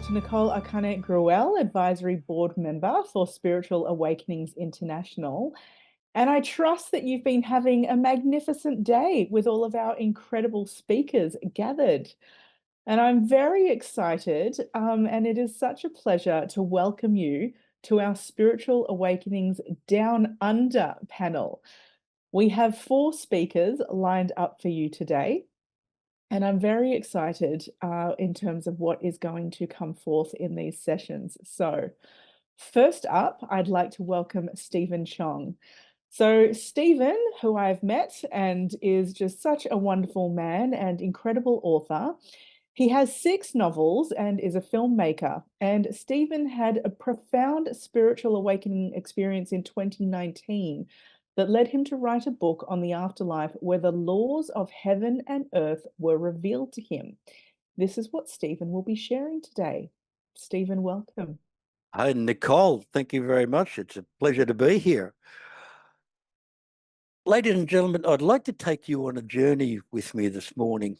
Dr. Nicole Arcane-Gruel, Advisory Board Member for Spiritual Awakenings International. And I trust that you've been having a magnificent day with all of our incredible speakers gathered. And I'm very excited, and it is such a pleasure to welcome you to our Spiritual Awakenings Down Under panel. We have 4 speakers lined up for you today. And I'm very excited in terms of what is going to come forth in these sessions. So first up, I'd like to welcome Stephen Chong. So Stephen, who I've met and is just such a wonderful man and incredible author, he has 6 novels and is a filmmaker. And Stephen had a profound spiritual awakening experience in 2019 that led him to write a book on the afterlife where the laws of heaven and earth were revealed to him. This is what Stephen will be sharing today. Stephen, welcome. Hi, Nicole. Thank you very much. It's a pleasure to be here. Ladies and gentlemen, I'd like to take you on a journey with me this morning.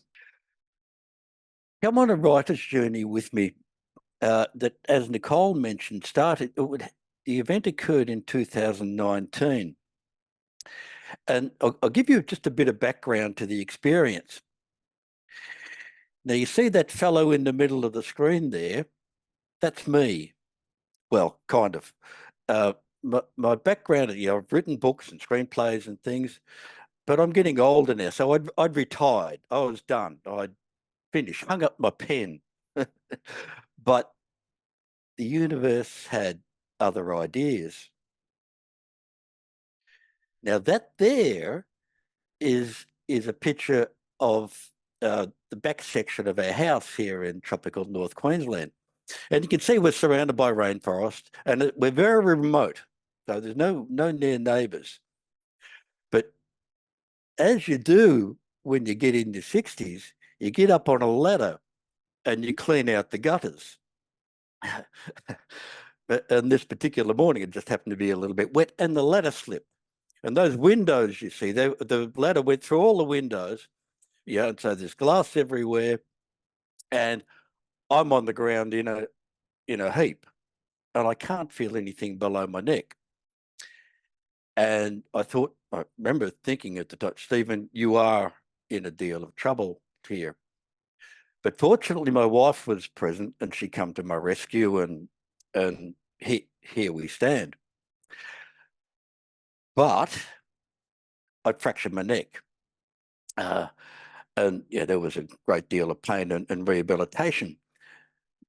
Come on a writer's journey with me that, as Nicole mentioned, the event occurred in 2019. And I'll give you just a bit of background to the experience. Now, you see that fellow in the middle of the screen there? That's me. Well, kind of. My background, I've written books and screenplays and things, but I'm getting older now. So I'd retired. I was done. I'd finished, hung up my pen. But the universe had other ideas. Now that there is a picture of the back section of our house here in tropical North Queensland. And you can see we're surrounded by rainforest and we're very remote. So there's no near neighbours. But as you do when you get in your 60s, you get up on a ladder and you clean out the gutters. And this particular morning, it just happened to be a little bit wet and the ladder slipped. And those windows, you see, the ladder went through all the windows. Yeah, and so there's glass everywhere. And I'm on the ground in a heap. And I can't feel anything below my neck. And I remember thinking at the time, Stephen, you are in a deal of trouble here. But fortunately, my wife was present and she came to my rescue and here we stand. But I'd fractured my neck. And yeah, there was a great deal of pain and rehabilitation.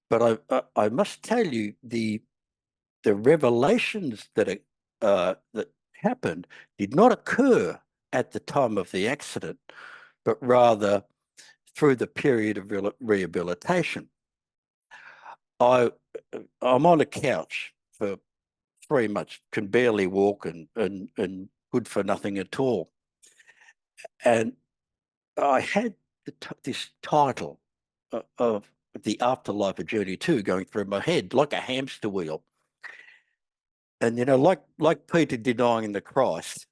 But I must tell you, the revelations that happened did not occur at the time of the accident, but rather through the period of rehabilitation. I'm on a couch for 3 months, can barely walk and good for nothing at all. And I had this title of the Afterlife, a Journey To going through my head like a hamster wheel. And, like Peter denying the Christ,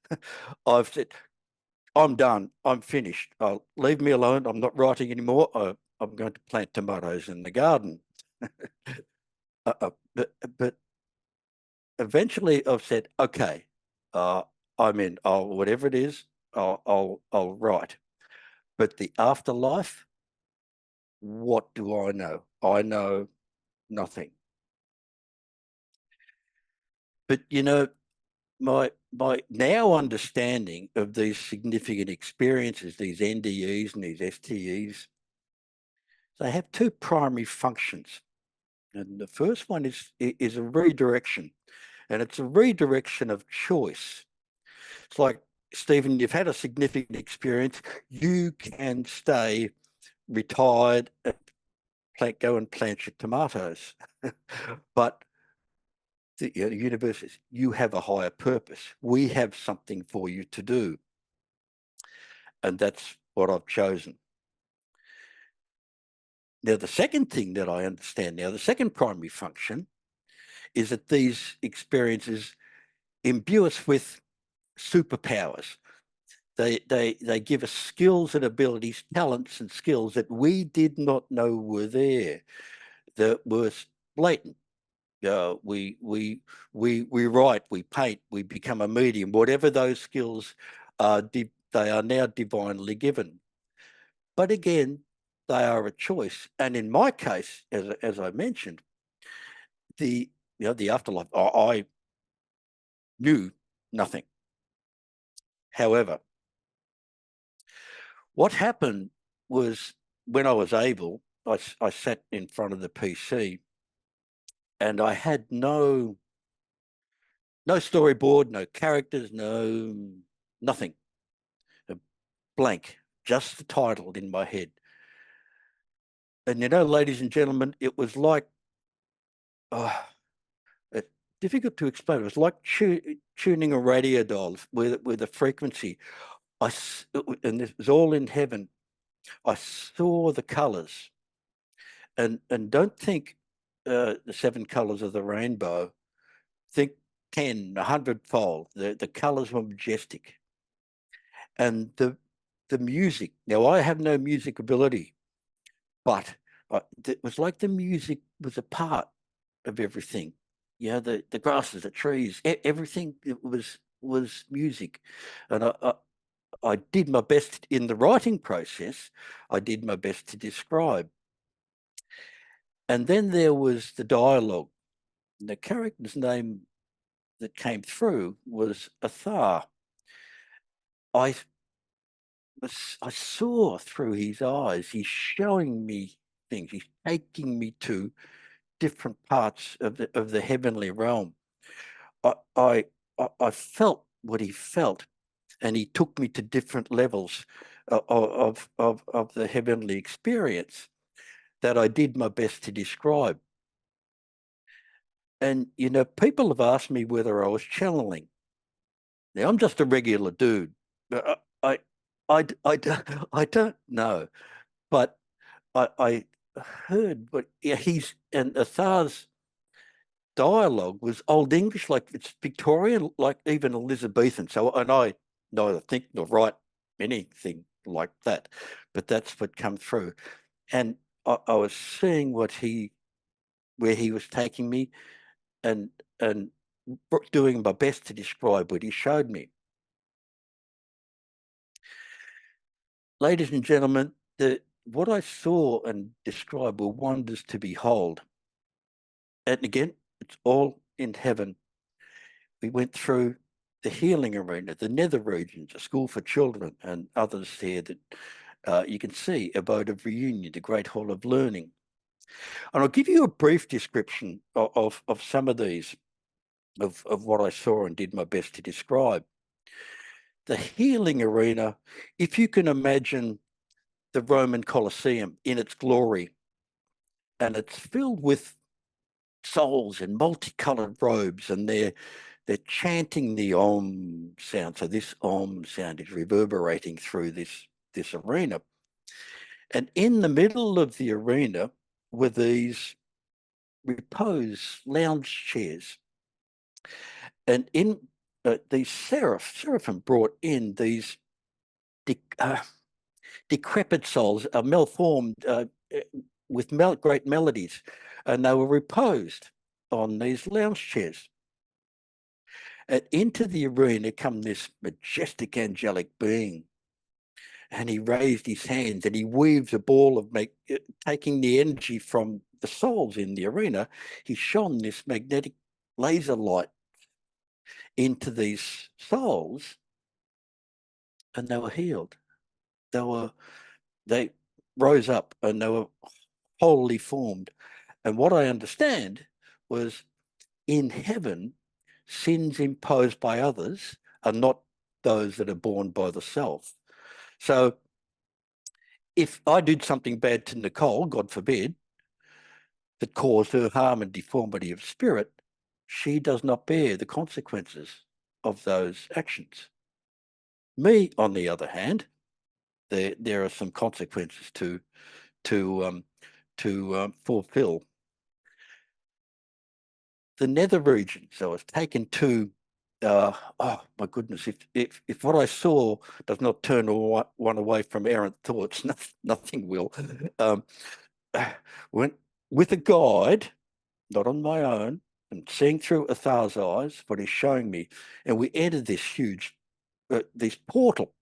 I've said, I'm done. I'm finished. Leave me alone. I'm not writing anymore. I'm going to plant tomatoes in the garden. But eventually I've said, okay, I'm in. Whatever it is, I'll write. But the afterlife, what do I know? I know nothing. But my now understanding of these significant experiences, these NDEs and these STEs, they have 2 primary functions. And the first one is a redirection, and it's a redirection of choice. It's like, Stephen, you've had a significant experience. You can stay retired and go and plant your tomatoes. But the universe says, you have a higher purpose. We have something for you to do. And that's what I've chosen. Now, the second thing that I understand now, the second primary function, is that these experiences imbue us with superpowers. They give us skills and abilities, talents and skills that we did not know were there. that was blatant. We write, we paint, we become a medium. Whatever those skills are, they are now divinely given. But again, they are a choice. And in my case, as I mentioned, the afterlife, I knew nothing. However, what happened was when I was able, I sat in front of the PC and I had no storyboard, no characters, nothing, a blank, just the title in my head. And ladies and gentlemen, it was like, it's difficult to explain. It was like tuning a radio dial with a frequency. And this was all in heaven. I saw the colours, and don't think the 7 colours of the rainbow. Think 10, 100-fold. The colours were majestic, and the music. Now I have no music ability, but it was like the music was a part of everything. The grasses, the trees, everything was music, and I did my best in the writing process. I did my best to describe. And then there was the dialogue. The character's name that came through was Athar. I saw through his eyes. He's showing me things. He's taking me to different parts of the heavenly realm. I felt what he felt, and he took me to different levels of the heavenly experience that I did my best to describe. And people have asked me whether I was channeling. Now I'm just a regular dude. I don't know, but I heard what he's and Athar's dialogue was Old English, like it's Victorian, like even Elizabethan. So, and I neither think nor write anything like that, but that's what come through. And I was seeing where he was taking me, and doing my best to describe what he showed me. Ladies and gentlemen, what I saw and described were wonders to behold. And again, it's all in heaven. We went through the healing arena, the nether regions, a school for children, and others there that you can see, abode of reunion, the great hall of learning. And I'll give you a brief description of some of these, of what I saw and did my best to describe. The healing arena, if you can imagine the Roman Colosseum in its glory, and it's filled with souls in multicolored robes, and they're chanting the Om sound. So this Om sound is reverberating through this arena. And in the middle of the arena were these repose lounge chairs. And in these seraphim brought in these decrepit souls, malformed with great melodies, and they were reposed on these lounge chairs. And into the arena come this majestic angelic being, and he raised his hands and he weaves a ball of taking the energy from the souls in the arena. He shone this magnetic laser light into these souls, and they were healed. They rose up and they were wholly formed. And what I understand was, in heaven, sins imposed by others are not those that are borne by the self. So if I did something bad to Nicole, God forbid, that caused her harm and deformity of spirit, she does not bear the consequences of those actions. Me, on the other hand, there are some consequences to fulfill. The nether region. So I was taken to, oh my goodness, if what I saw does not turn one away from errant thoughts, nothing will. Went with a guide, not on my own, and seeing through Athar's eyes what he's showing me. And we entered this huge, this portal.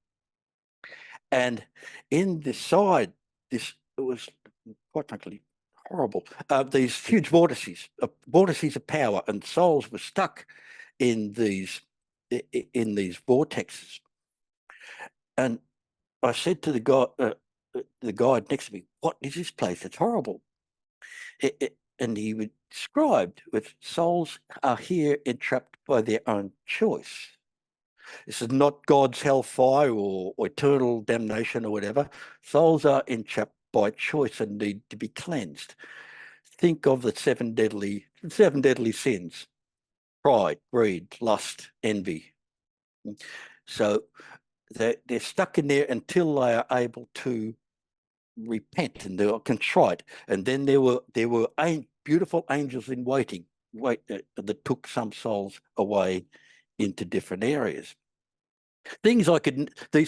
And in the side, it was quite frankly horrible. These huge vortices of power, and souls were stuck in these vortexes. And I said to the guide next to me, "What is this place? It's horrible." And he described with souls are here entrapped by their own choice. This is not God's hellfire or eternal damnation or whatever. Souls are entrapped by choice and need to be cleansed. Think of the seven deadly sins: pride, greed, lust, envy. So they're stuck in there until they are able to repent and they're contrite. And then there were beautiful angels in waiting that took some souls away into different areas. These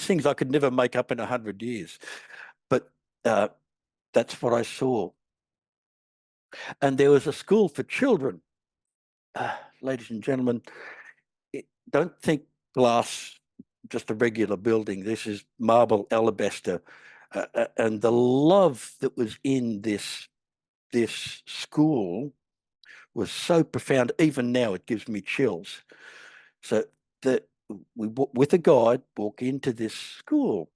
things I could never make up in 100 years, but that's what I saw. And there was a school for children. Ladies and gentlemen, don't think glass, just a regular building. This is marble alabaster. And the love that was in this school was so profound. Even now, it gives me chills. So that we, with a guide, walk into this school,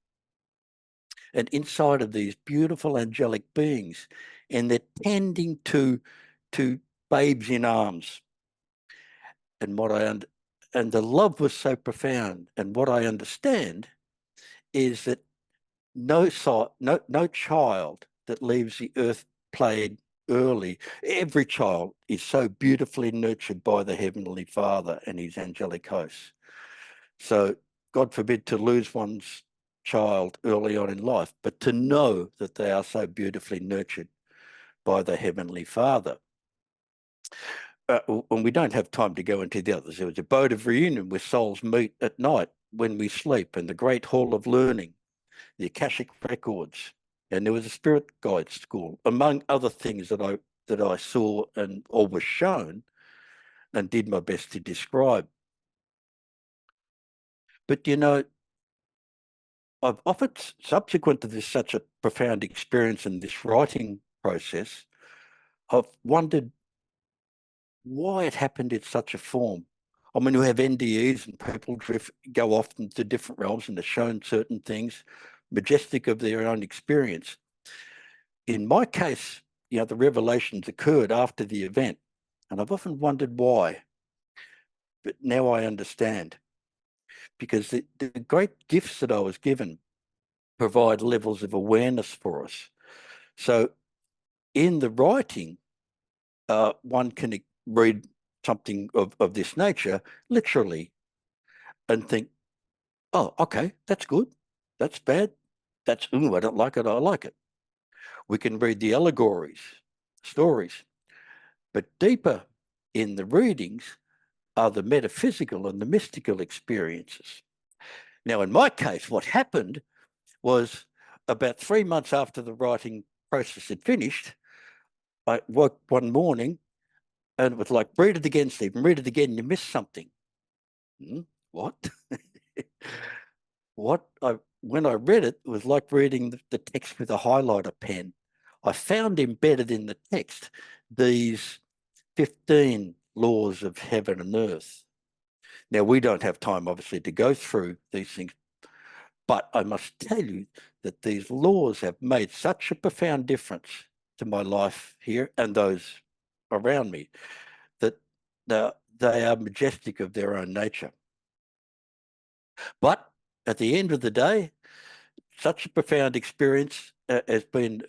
and inside of these beautiful angelic beings, and they're tending to babes in arms. And and the love was so profound. And what I understand is that no child that leaves the earth plane early. Every child is so beautifully nurtured by the Heavenly Father and his angelic hosts. So God forbid to lose one's child early on in life, but to know that they are so beautifully nurtured by the Heavenly Father. And we don't have time to go into the others. There was a boat of reunion where souls meet at night when we sleep, and the Great Hall of Learning, the Akashic Records, and there was a spirit guide school, among other things that I saw or was shown and did my best to describe. But I've often, subsequent to this such a profound experience in this writing process, I've wondered why it happened in such a form. I mean, we have NDEs and people go off into different realms and are shown certain things, majestic of their own experience. In my case, the revelations occurred after the event, and I've often wondered why. But now I understand, because the great gifts that I was given provide levels of awareness for us. So in the writing, one can read something of this nature literally and think, oh, okay, that's good, that's bad, that's, ooh, I don't like it, I like it. We can read the allegories, stories, but deeper in the readings are the metaphysical and the mystical experiences. Now, in my case, what happened was about 3 months after the writing process had finished, I woke one morning and it was like, read it again, Stephen, read it again, you missed something. What? When I read it, it was like reading the text with a highlighter pen. I found embedded in the text these 15 laws of heaven and earth. Now, we don't have time, obviously, to go through these things, but I must tell you that these laws have made such a profound difference to my life here and those around me that they are majestic of their own nature. But at the end of the day, such a profound experience has been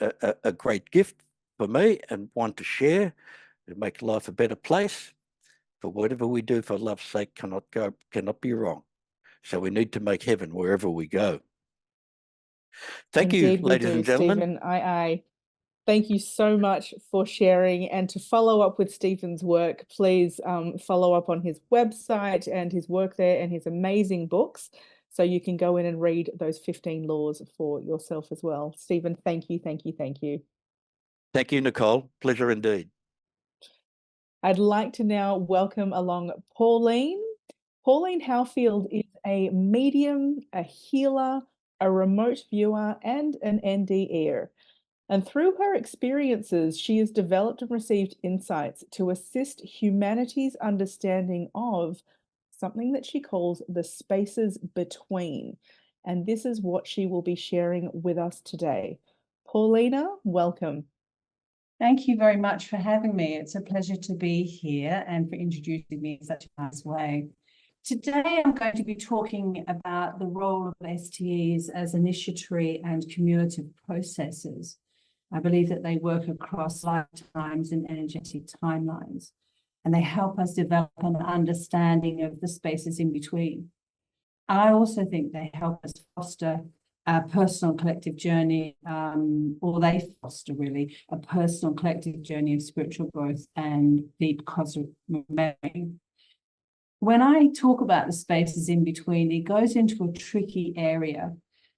a great gift for me and one to share to make life a better place. For whatever we do for love's sake cannot be wrong. So we need to make heaven wherever we go. Thank you, Indeed we ladies do, and gentlemen. Stephen. I thank you so much for sharing. And to follow up with Stephen's work, please follow up on his website and his work there and his amazing books. So you can go in and read those 15 laws for yourself as well. Stephen, thank you, thank you, thank you. Thank you, Nicole. Pleasure indeed. I'd like to now welcome along Pauline. Pauline Howfield is a medium, a healer, a remote viewer, and an NDE. And through her experiences, she has developed and received insights to assist humanity's understanding of something that she calls the spaces between. And this is what she will be sharing with us today. Paulina, welcome. Thank you very much for having me. It's a pleasure to be here and for introducing me in such a nice way. Today, I'm going to be talking about the role of STEs as initiatory and cumulative processes. I believe that they work across lifetimes and energetic timelines, and they help us develop an understanding of the spaces in between. I also think they help us foster a personal collective journey, or they foster really a personal collective journey of spiritual growth and deep cosmic memory. When I talk about the spaces in between, it goes into a tricky area,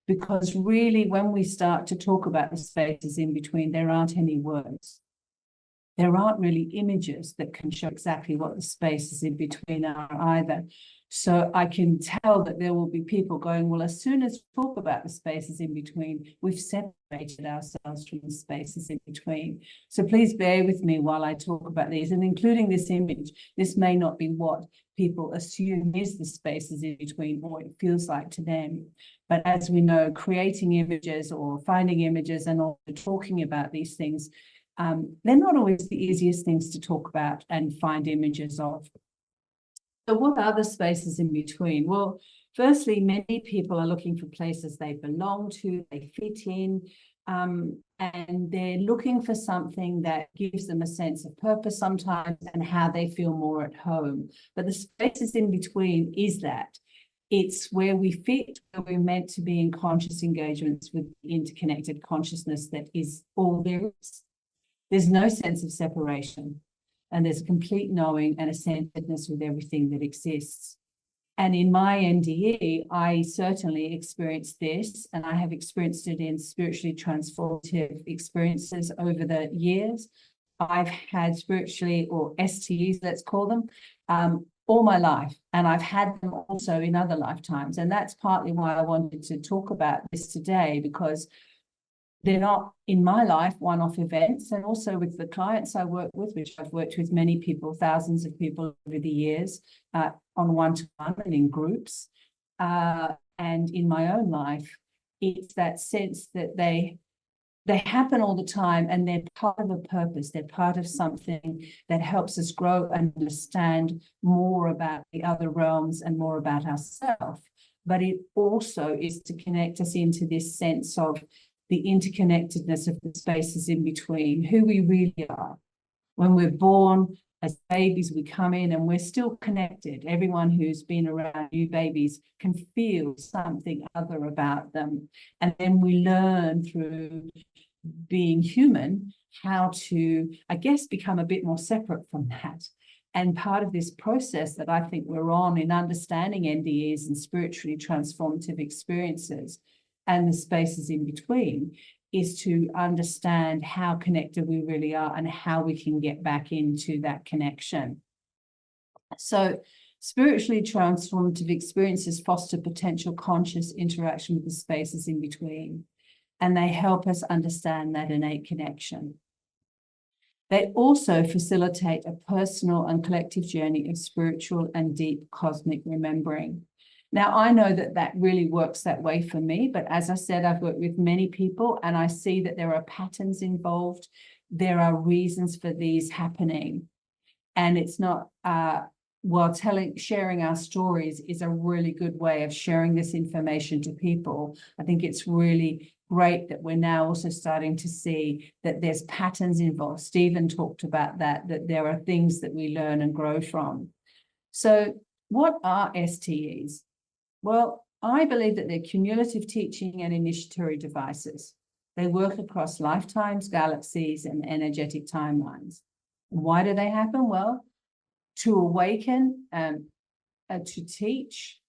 because really when we start to talk about the spaces in between, there aren't any words. There aren't really images that can show exactly what the spaces in between are either. So I can tell that there will be people going, well, as soon as we talk about the spaces in between, we've separated ourselves from the spaces in between. So please bear with me while I talk about these, and including this image. This may not be what people assume is the spaces in between, or it feels like to them. But as we know, creating images or finding images and also talking about these things, they're not always the easiest things to talk about and find images of. So what are the spaces in between? Well, firstly, many people are looking for places they belong to, they fit in, and they're looking for something that gives them a sense of purpose sometimes and how they feel more at home. But the spaces in between is that. It's where we fit, where we're meant to be in conscious engagements with interconnected consciousness that is all there is. There's no sense of separation, and there's a complete knowing and a centeredness with everything that exists. And in my NDE, I certainly experienced this, and I have experienced it in spiritually transformative experiences over the years. I've had spiritually, or STEs, let's call them, all my life, and I've had them also in other lifetimes. And that's partly why I wanted to talk about this today, because they're not, in my life, one-off events. And also with the clients I work with, which I've worked with many people, thousands of people over the years, on one-to-one and in groups, and in my own life, it's that sense that they happen all the time, and they're part of a purpose. They're part of something that helps us grow and understand more about the other realms and more about ourselves. But it also is to connect us into this sense of the interconnectedness of the spaces in between, who we really are. When we're born, as babies, we come in and we're still connected. Everyone who's been around new babies can feel something other about them. And then we learn through being human how to, I guess, become a bit more separate from that. And part of this process that I think we're on in understanding NDEs and spiritually transformative experiences and the spaces in between is to understand how connected we really are and how we can get back into that connection. So spiritually transformative experiences foster potential conscious interaction with the spaces in between, and they help us understand that innate connection. They also facilitate a personal and collective journey of spiritual and deep cosmic remembering. Now, I know that that really works that way for me, but as I said, I've worked with many people and I see that there are patterns involved. There are reasons for these happening. And it's not, while sharing our stories is a really good way of sharing this information to people. I think it's really great that we're now also starting to see that there's patterns involved. Stephen talked about that there are things that we learn and grow from. So what are STEs? Well, I believe that they're cumulative teaching and initiatory devices. They work across lifetimes, galaxies, and energetic timelines. And why do they happen? Well, to awaken, to teach,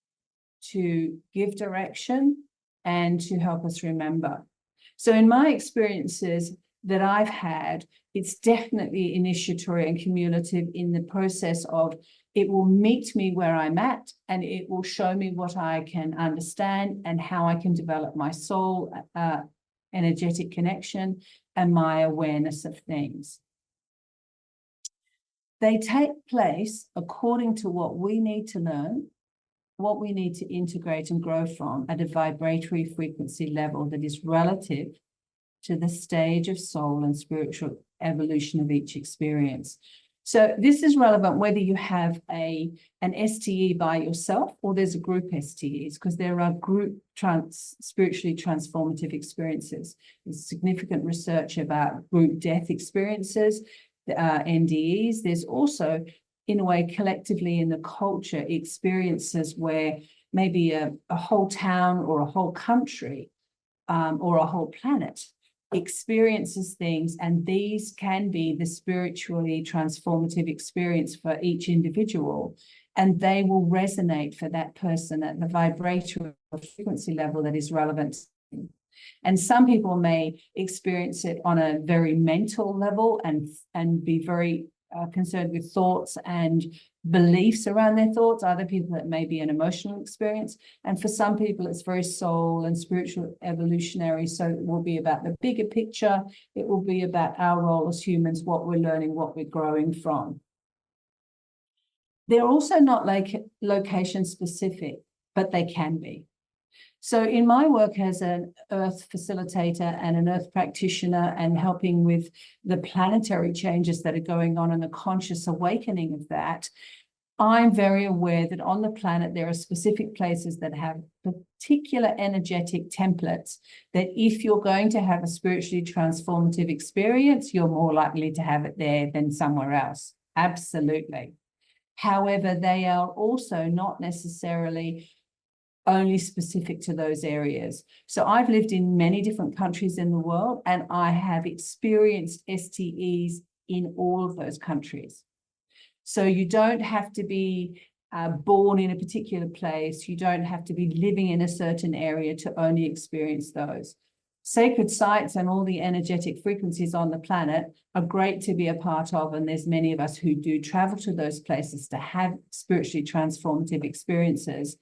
to give direction, and to help us remember. So in my experiences, that I've had, it's definitely initiatory and cumulative in the process of it will meet me where I'm at, and it will show me what I can understand and how I can develop my soul, energetic connection, and my awareness of things. They take place according to what we need to learn, what we need to integrate and grow from at a vibratory frequency level that is relative to the stage of soul and spiritual evolution of each experience. So this is relevant whether you have an STE by yourself or there's a group STEs, because there are group spiritually transformative experiences. There's significant research about group death experiences, NDEs. There's also, in a way, collectively in the culture, experiences where maybe a whole town or a whole country or a whole planet experiences things, and these can be the spiritually transformative experience for each individual, and they will resonate for that person at the vibratory frequency level that is relevant. And some people may experience it on a very mental level and be very concerned with thoughts and beliefs around their thoughts. Other people, it may be an emotional experience. And for some people, it's very soul and spiritual evolutionary. So it will be about the bigger picture. It will be about our role as humans, what we're learning, what we're growing from. They're also not like location specific, but they can be. So in my work as an earth facilitator and an earth practitioner and helping with the planetary changes that are going on and the conscious awakening of that, I'm very aware that on the planet, there are specific places that have particular energetic templates that if you're going to have a spiritually transformative experience, you're more likely to have it there than somewhere else. Absolutely. However, they are also not necessarily only specific to those areas. So I've lived in many different countries in the world, and I have experienced STEs in all of those countries. So you don't have to be born in a particular place. You don't have to be living in a certain area to only experience those. Sacred sites and all the energetic frequencies on the planet are great to be a part of, and there's many of us who do travel to those places to have spiritually transformative experiences.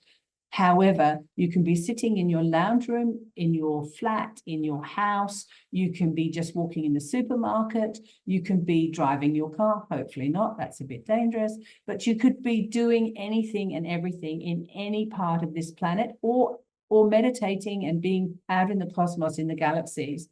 However, you can be sitting in your lounge room, in your flat, in your house. You can be just walking in the supermarket. You can be driving your car. Hopefully not. That's a bit dangerous. But you could be doing anything and everything in any part of this planet, or meditating and being out in the cosmos, in the galaxies.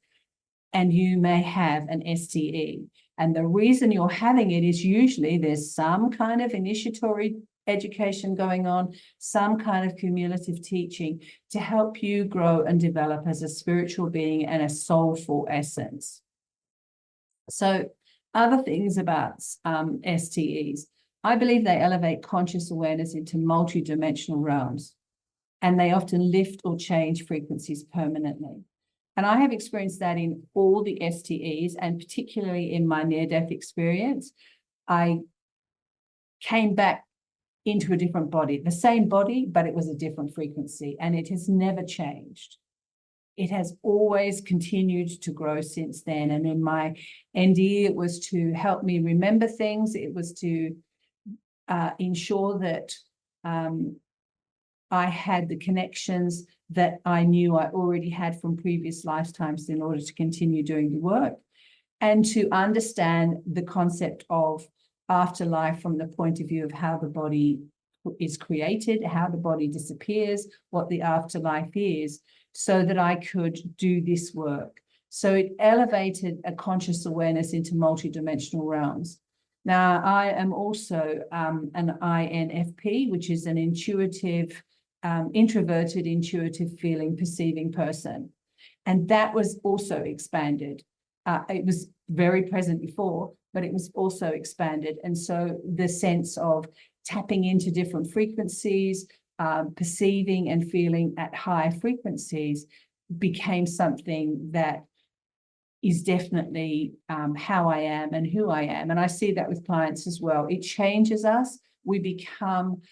And you may have an STE. And the reason you're having it is usually there's some kind of initiatory education going on, some kind of cumulative teaching to help you grow and develop as a spiritual being and a soulful essence. So other things about STEs, I believe they elevate conscious awareness into multidimensional realms, and they often lift or change frequencies permanently. And I have experienced that in all the STEs, and particularly in my near-death experience. I came back into a different body, the same body, but it was a different frequency, and it has never changed. It has always continued to grow since then. And in my NDE, it was to help me remember things. It was to ensure that I had the connections that I knew I already had from previous lifetimes in order to continue doing the work, and to understand the concept of afterlife from the point of view of how the body is created, how the body disappears, what the afterlife is, so that I could do this work. So it elevated a conscious awareness into multidimensional realms. Now, I am also an INFP, which is an intuitive, introverted, intuitive feeling, perceiving person. And that was also expanded. It was very present before, but it was also expanded. And so the sense of tapping into different frequencies, perceiving and feeling at higher frequencies became something that is definitely how I am and who I am. And I see that with clients as well. It changes us. We become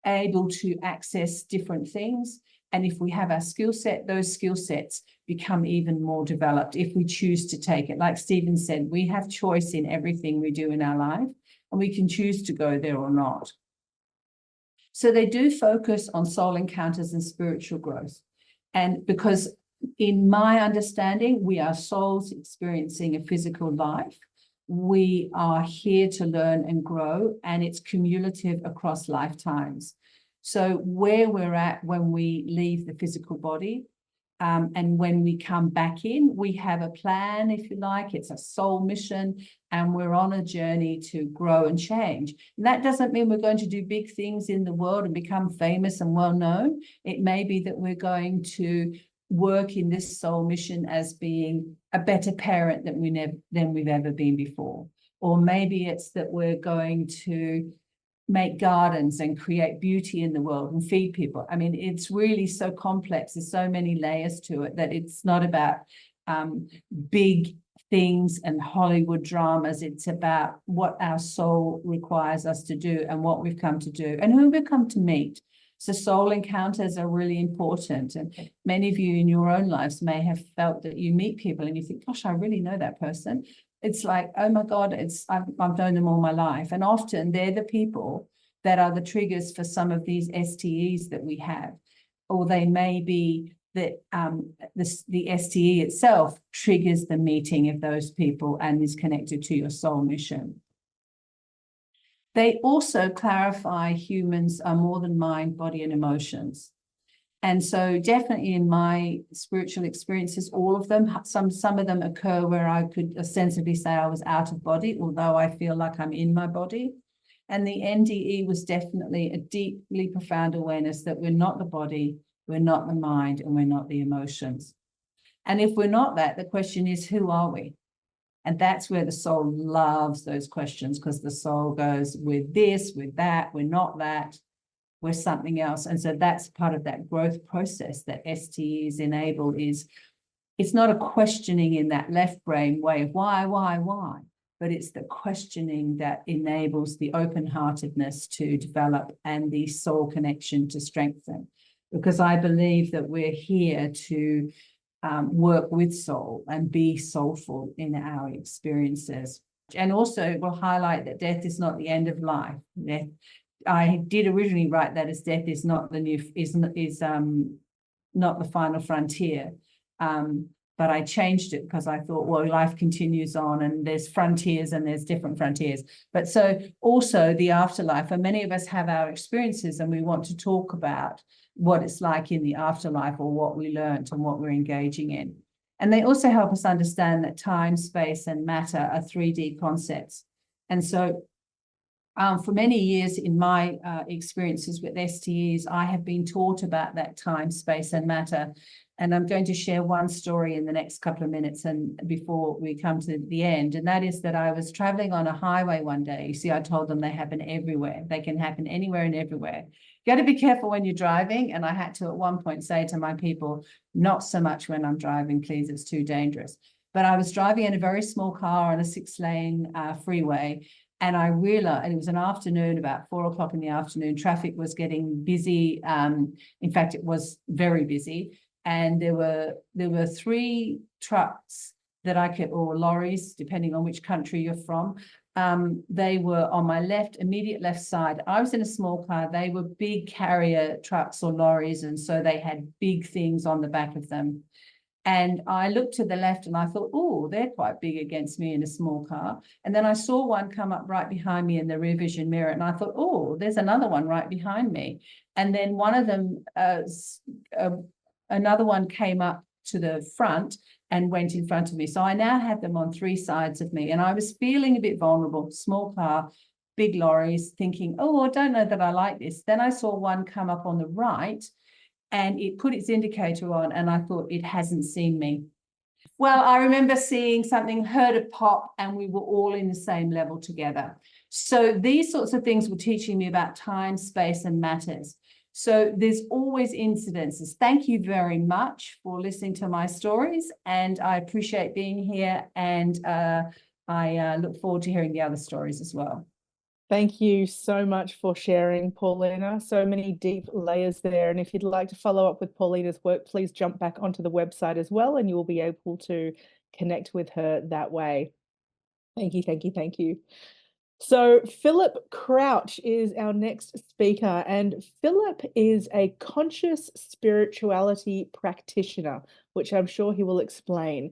able to access different things. And if we have our skill set, those skill sets become even more developed if we choose to take it. Like Stephen said, we have choice in everything we do in our life, and we can choose to go there or not. So they do focus on soul encounters and spiritual growth. And because in my understanding, we are souls experiencing a physical life. We are here to learn and grow, and it's cumulative across lifetimes. So where we're at when we leave the physical body, and when we come back in, we have a plan, if you like. It's a soul mission, and we're on a journey to grow and change. And that doesn't mean we're going to do big things in the world and become famous and well known. It may be that we're going to work in this soul mission as being a better parent than we've ever been before. Or maybe it's that we're going to make gardens and create beauty in the world and feed people. I mean, it's really so complex. There's so many layers to it that it's not about big things and Hollywood dramas. It's about what our soul requires us to do and what we've come to do and who we've come to meet. So soul encounters are really important. And many of you in your own lives may have felt that you meet people and you think, gosh, I really know that person. It's like, oh my God, I've known them all my life. And often they're the people that are the triggers for some of these STEs that we have. Or they may be that the STE itself triggers the meeting of those people and is connected to your soul mission. They also clarify humans are more than mind, body, and emotions. And so definitely in my spiritual experiences, all of them, some of them occur where I could ostensibly say I was out of body, although I feel like I'm in my body. And the NDE was definitely a deeply profound awareness that we're not the body, we're not the mind, and we're not the emotions. And if we're not that, the question is, who are we? And that's where the soul loves those questions, because the soul goes, we're this, we're that, we're not that. We're something else. And so that's part of that growth process that STEs enable. Is it's not a questioning in that left brain way of why, but it's the questioning that enables the open-heartedness to develop and the soul connection to strengthen. Because I believe that we're here to work with soul and be soulful in our experiences. And also it will highlight that death is not the end of life. I did originally write that as death is not the not the final frontier, but I changed it because I thought, well, life continues on and there's frontiers and there's different frontiers. But so also the afterlife, and many of us have our experiences and we want to talk about what it's like in the afterlife or what we learned and what we're engaging in. And they also help us understand that time, space, and matter are 3D concepts. And so for many years in my experiences with STEs, I have been taught about that time, space, and matter. And I'm going to share one story in the next couple of minutes and before we come to the end. And that is that I was traveling on a highway one day. You see, I told them they happen everywhere. They can happen anywhere and everywhere. You got to be careful when you're driving. And I had to at one point say to my people, not so much when I'm driving, please, it's too dangerous. But I was driving in a very small car on a 6-lane freeway. And I realized, and it was an afternoon, about 4 o'clock in the afternoon, traffic was getting busy. In fact, it was very busy. And there were 3 trucks that I could, or lorries, depending on which country you're from. They were on my left, immediate left side. I was in a small car. They were big carrier trucks or lorries. And so they had big things on the back of them. And I looked to the left and I thought, oh, they're quite big against me in a small car. And then I saw one come up right behind me in the rear vision mirror. And I thought, oh, there's another one right behind me. And then one of them, another one came up to the front and went in front of me. So I now had them on 3 sides of me. And I was feeling a bit vulnerable, small car, big lorries, thinking, oh, I don't know that I like this. Then I saw one come up on the right, and it put its indicator on, and I thought, it hasn't seen me. Well, I remember seeing something, heard a pop, and we were all in the same level together. So these sorts of things were teaching me about time, space, and matters. So there's always incidences. Thank you very much for listening to my stories, and I appreciate being here, and I look forward to hearing the other stories as well. Thank you so much for sharing, Paulina. So many deep layers there. And if you'd like to follow up with Paulina's work, please jump back onto the website as well, and you will be able to connect with her that way. Thank you, thank you, thank you. So Phillip Crouch is our next speaker, and Phillip is a conscious spirituality practitioner, which I'm sure he will explain.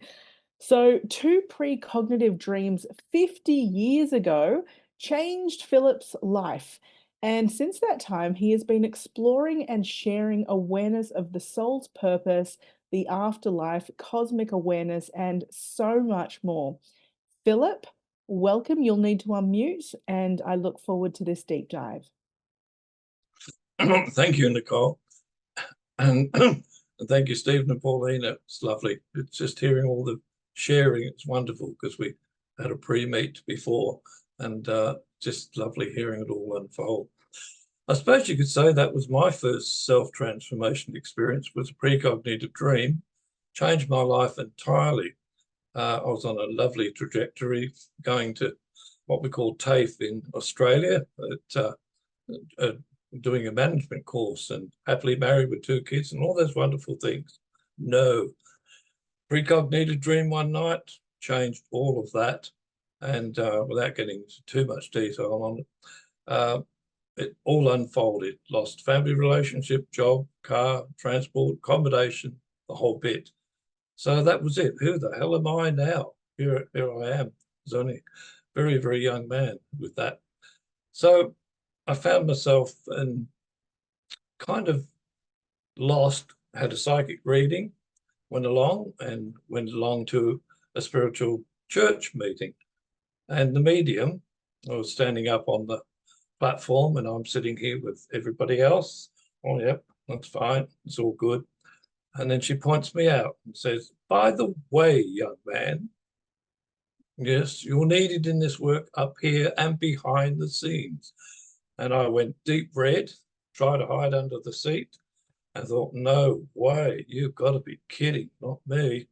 So two precognitive dreams 50 years ago changed Phillip's life. And since that time, he has been exploring and sharing awareness of the soul's purpose, the afterlife, cosmic awareness, and so much more. Phillip, welcome. You'll need to unmute, and I look forward to this deep dive. Thank you, Nicole. And thank you, Stephen and Paulina. It's lovely. It's just hearing all the sharing. It's wonderful because we had a pre-meet before, and just lovely hearing it all unfold. I suppose you could say that was my first self-transformation experience, was a precognitive dream. Changed my life entirely. I was on a lovely trajectory going to what we call TAFE in Australia, doing a management course, and happily married with 2 kids and all those wonderful things. No. Precognitive dream one night changed all of that. And without getting into too much detail on it, it all unfolded. Lost family relationship, job, car, transport, accommodation, the whole bit. So that was it. Who the hell am I now? Here I am. I was only a very, very young man with that. So I found myself and kind of lost, had a psychic reading, went along to a spiritual church meeting. And the medium, I was standing up on the platform and I'm sitting here with everybody else. Oh, yep, that's fine. It's all good. And then she points me out and says, by the way, young man, yes, you're needed in this work up here and behind the scenes. And I went deep red, tried to hide under the seat. I thought, no way, you've got to be kidding, not me.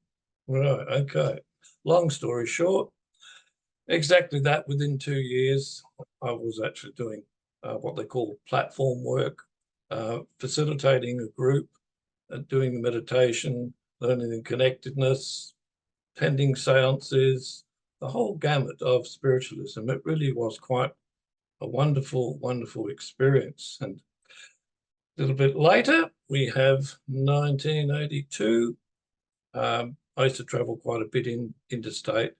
Right, okay. Long story short, exactly that, within 2 years, I was actually doing what they call platform work, facilitating a group, doing the meditation, learning the connectedness, attending seances, the whole gamut of spiritualism. It really was quite a wonderful, wonderful experience. And a little bit later, we have 1982. I used to travel quite a bit interstate,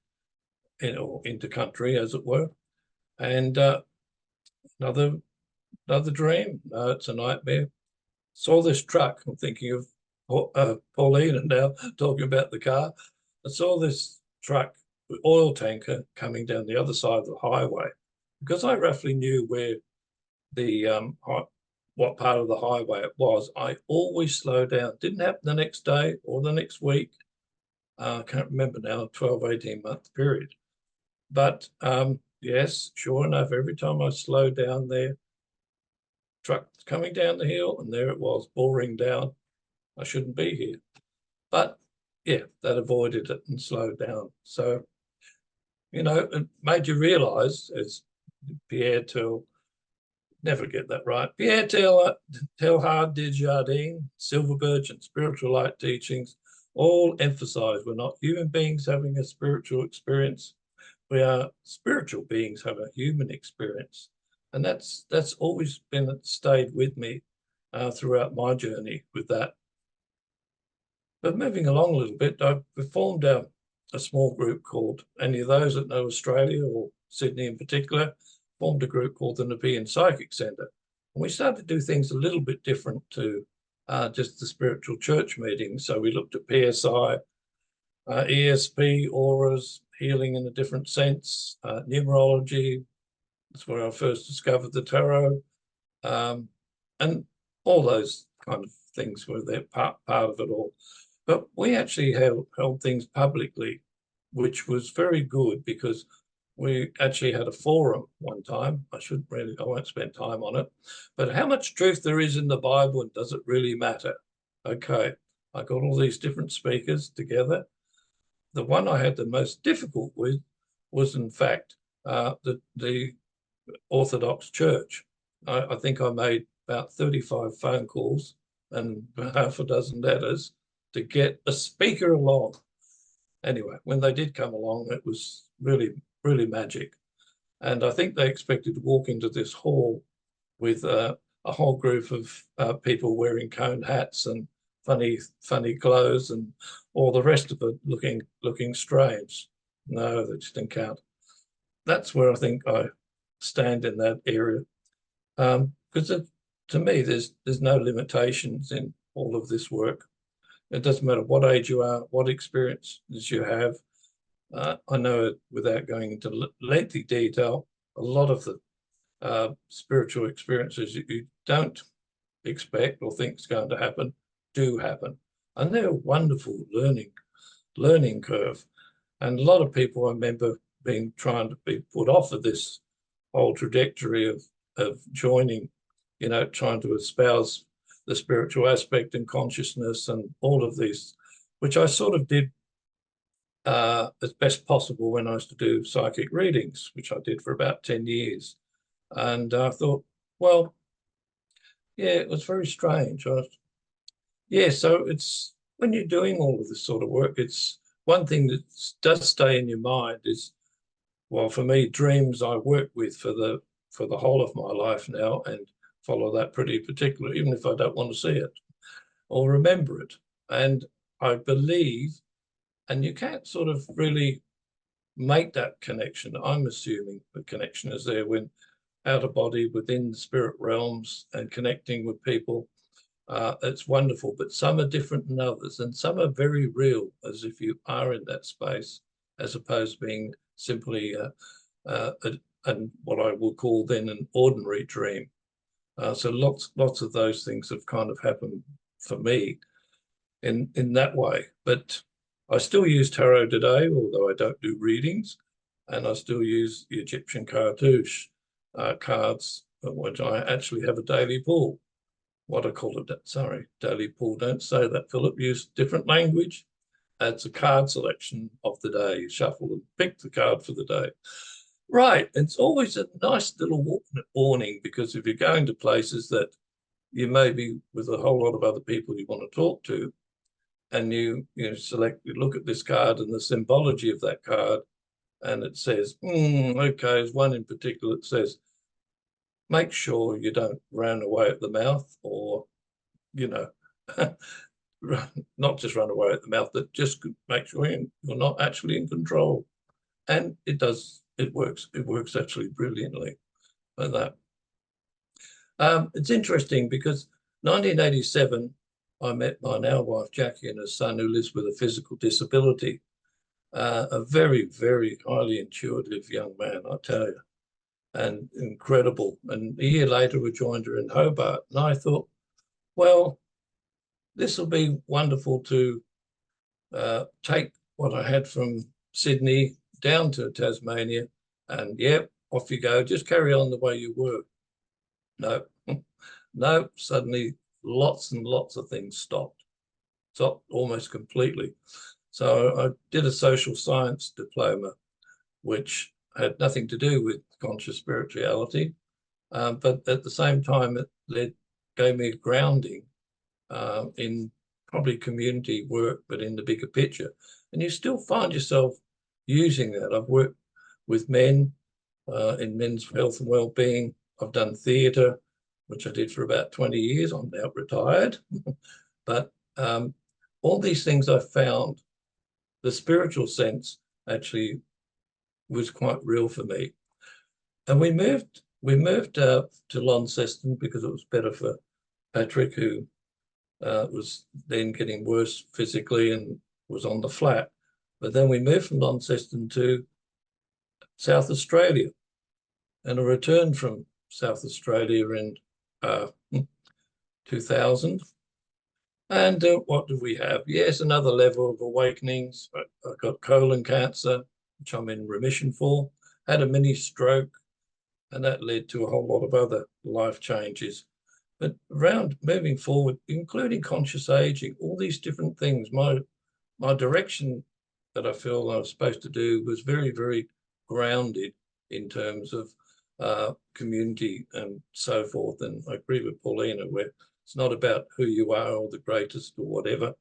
or intercountry, as it were. And another dream. It's a nightmare. Saw this truck. I'm thinking of Pauline and now talking about the car. I saw this truck, oil tanker, coming down the other side of the highway. Because I roughly knew where what part of the highway it was, I always slowed down. Didn't happen the next day or the next week. I can't remember now, 12, 18-month period. But yes, sure enough, every time I slowed down there, truck coming down the hill, and there it was, boring down. I shouldn't be here. But yeah, that avoided it and slowed down. So, you know, it made you realize, as Pierre Till, never get that right, Pierre Teilhard de Jardin, Silver Birch and Spiritual Light teachings all emphasize we're not human beings having a spiritual experience. We are spiritual beings having a human experience. And that's always stayed with me throughout my journey with that. But moving along a little bit, I formed a small group called, any of those that know Australia or Sydney in particular, formed a group called the Nepean Psychic Centre. And we started to do things a little bit different to just the spiritual church meetings. So we looked at PSI, ESP, auras, healing in a different sense, numerology. That's where I first discovered the tarot. And all those kind of things were there, part of it all. But we actually held things publicly, which was very good because we actually had a forum one time. I won't spend time on it. But how much truth there is in the Bible, and does it really matter? Okay, I got all these different speakers together. The one I had the most difficult with was, in fact, the Orthodox Church. I think I made about 35 phone calls and half a dozen letters to get a speaker along. Anyway, when they did come along, it was really, really magic. And I think they expected to walk into this hall with a whole group of people wearing cone hats and funny clothes and all the rest of it looking strange. No, that just didn't count. That's where I think I stand in that area. Because to me, there's no limitations in all of this work. It doesn't matter what age you are, what experiences you have. I know without going into lengthy detail, a lot of the spiritual experiences you don't expect or think is going to happen do happen. And they're a wonderful learning curve. And a lot of people I remember trying to be put off of this whole trajectory of joining, trying to espouse the spiritual aspect and consciousness and all of these, which I sort of did as best possible when I used to do psychic readings, which I did for about 10 years. And I thought, well, yeah, it was very strange. So it's when you're doing all of this sort of work, it's one thing that does stay in your mind is, well, for me, dreams I work with for the whole of my life now and follow that pretty particularly, even if I don't want to see it or remember it. And I believe, and you can't sort of really make that connection. I'm assuming the connection is there when out of body within the spirit realms and connecting with people. It's wonderful, but some are different than others, and some are very real, as if you are in that space, as opposed to being simply what I will call then an ordinary dream. So lots of those things have kind of happened for me in that way. But I still use tarot today, although I don't do readings, and I still use the Egyptian cartouche cards, which I actually have a daily pull. What I call it, sorry, daily pull. Don't say that, Phillip. Use different language. It's a card selection of the day. You shuffle and pick the card for the day. Right. It's always a nice little warning, because if you're going to places that you may be with a whole lot of other people you want to talk to, and you look at this card and the symbology of that card, and it says, okay, there's one in particular that says, make sure you don't run away at the mouth, or, not just run away at the mouth, but just make sure you're not actually in control. And it does, it works actually brilliantly like that. It's interesting because 1987, I met my now wife, Jackie, and her son, who lives with a physical disability. A very, very highly intuitive young man, I tell you, and incredible. And a year later, we joined her in Hobart. And I thought, well, this will be wonderful to take what I had from Sydney down to Tasmania, and yep, off you go. Just carry on the way you were. No, suddenly lots and lots of things stopped almost completely. So I did a social science diploma, which had nothing to do with conscious spirituality, but at the same time, it gave me a grounding in probably community work, but in the bigger picture. And you still find yourself using that. I've worked with men in men's health and well-being. I've done theatre, which I did for about 20 years. I'm now retired. But all these things I found, the spiritual sense actually was quite real for me. And we moved to Launceston because it was better for Patrick, who was then getting worse physically and was on the flat. But then we moved from Launceston to South Australia, and I returned from South Australia in 2000. And what do we have? Yes, another level of awakenings. I got colon cancer, which I'm in remission for, had a mini stroke, and that led to a whole lot of other life changes. But around moving forward, including conscious aging, all these different things, my direction that I feel I was supposed to do was very, very grounded in terms of community and so forth. And I agree with Paulina, where it's not about who you are or the greatest or whatever,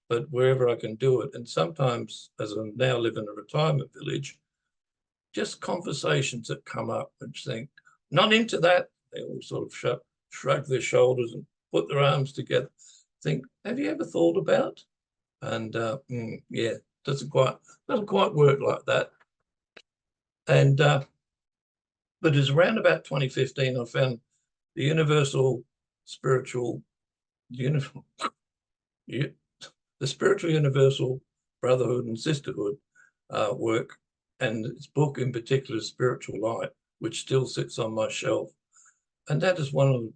but wherever I can do it. And sometimes, as I now live in a retirement village, just conversations that come up and think, not into that, they all sort of shrug their shoulders and put their arms together. Think, have you ever thought about? And yeah, doesn't quite work like that. And but it's around about 2015 I found the universal spiritual the spiritual universal brotherhood and sisterhood work, and its book in particular, Spiritual Light, which still sits on my shelf. And that is one of the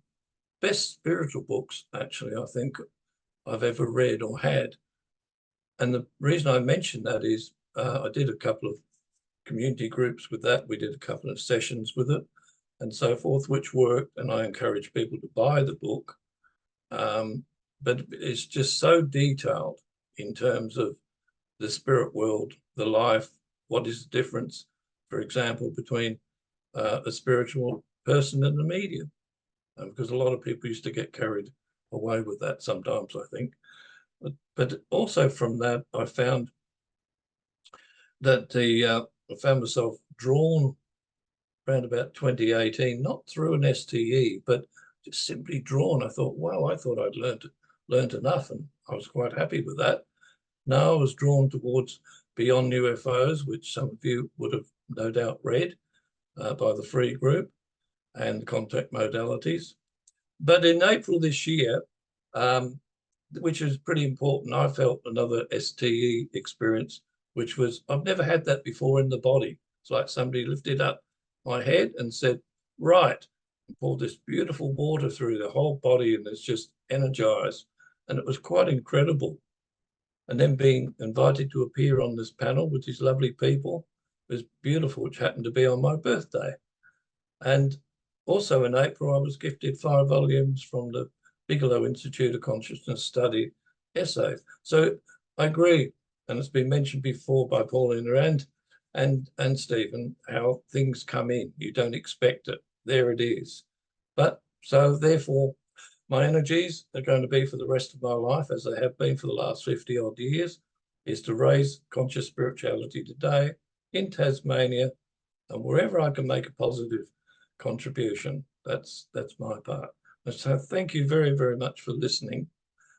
best spiritual books, actually, I think I've ever read or had. And the reason I mention that is I did a couple of community groups with that. We did a couple of sessions with it and so forth, which worked. And I encourage people to buy the book. But it's just so detailed in terms of the spirit world, the life, what is the difference, for example, between a spiritual person and a medium. Because a lot of people used to get carried away with that sometimes, I think. But also from that, I found that I found myself drawn around about 2018, not through an STE, but just simply drawn. I thought, wow, I thought I'd learned enough, and I was quite happy with that. Now I was drawn towards Beyond UFOs, which some of you would have no doubt read by the free group, and contact modalities. But in April this year, which is pretty important, I felt another STE experience, which was, I've never had that before in the body. It's like somebody lifted up my head and said, right, and poured this beautiful water through the whole body, and it's just energized. And it was quite incredible. And then being invited to appear on this panel with these lovely people was beautiful, which happened to be on my birthday. And also in April, I was gifted 5 volumes from the Bigelow Institute of Consciousness Study essays. So I agree, and it's been mentioned before by Paulina and Stephen, how things come in. You don't expect it. There it is. But so therefore, my energies are going to be for the rest of my life, as they have been for the last 50 odd years, is to raise conscious spirituality today in Tasmania, and wherever I can make a positive contribution, that's my part. And so thank you very, very much for listening.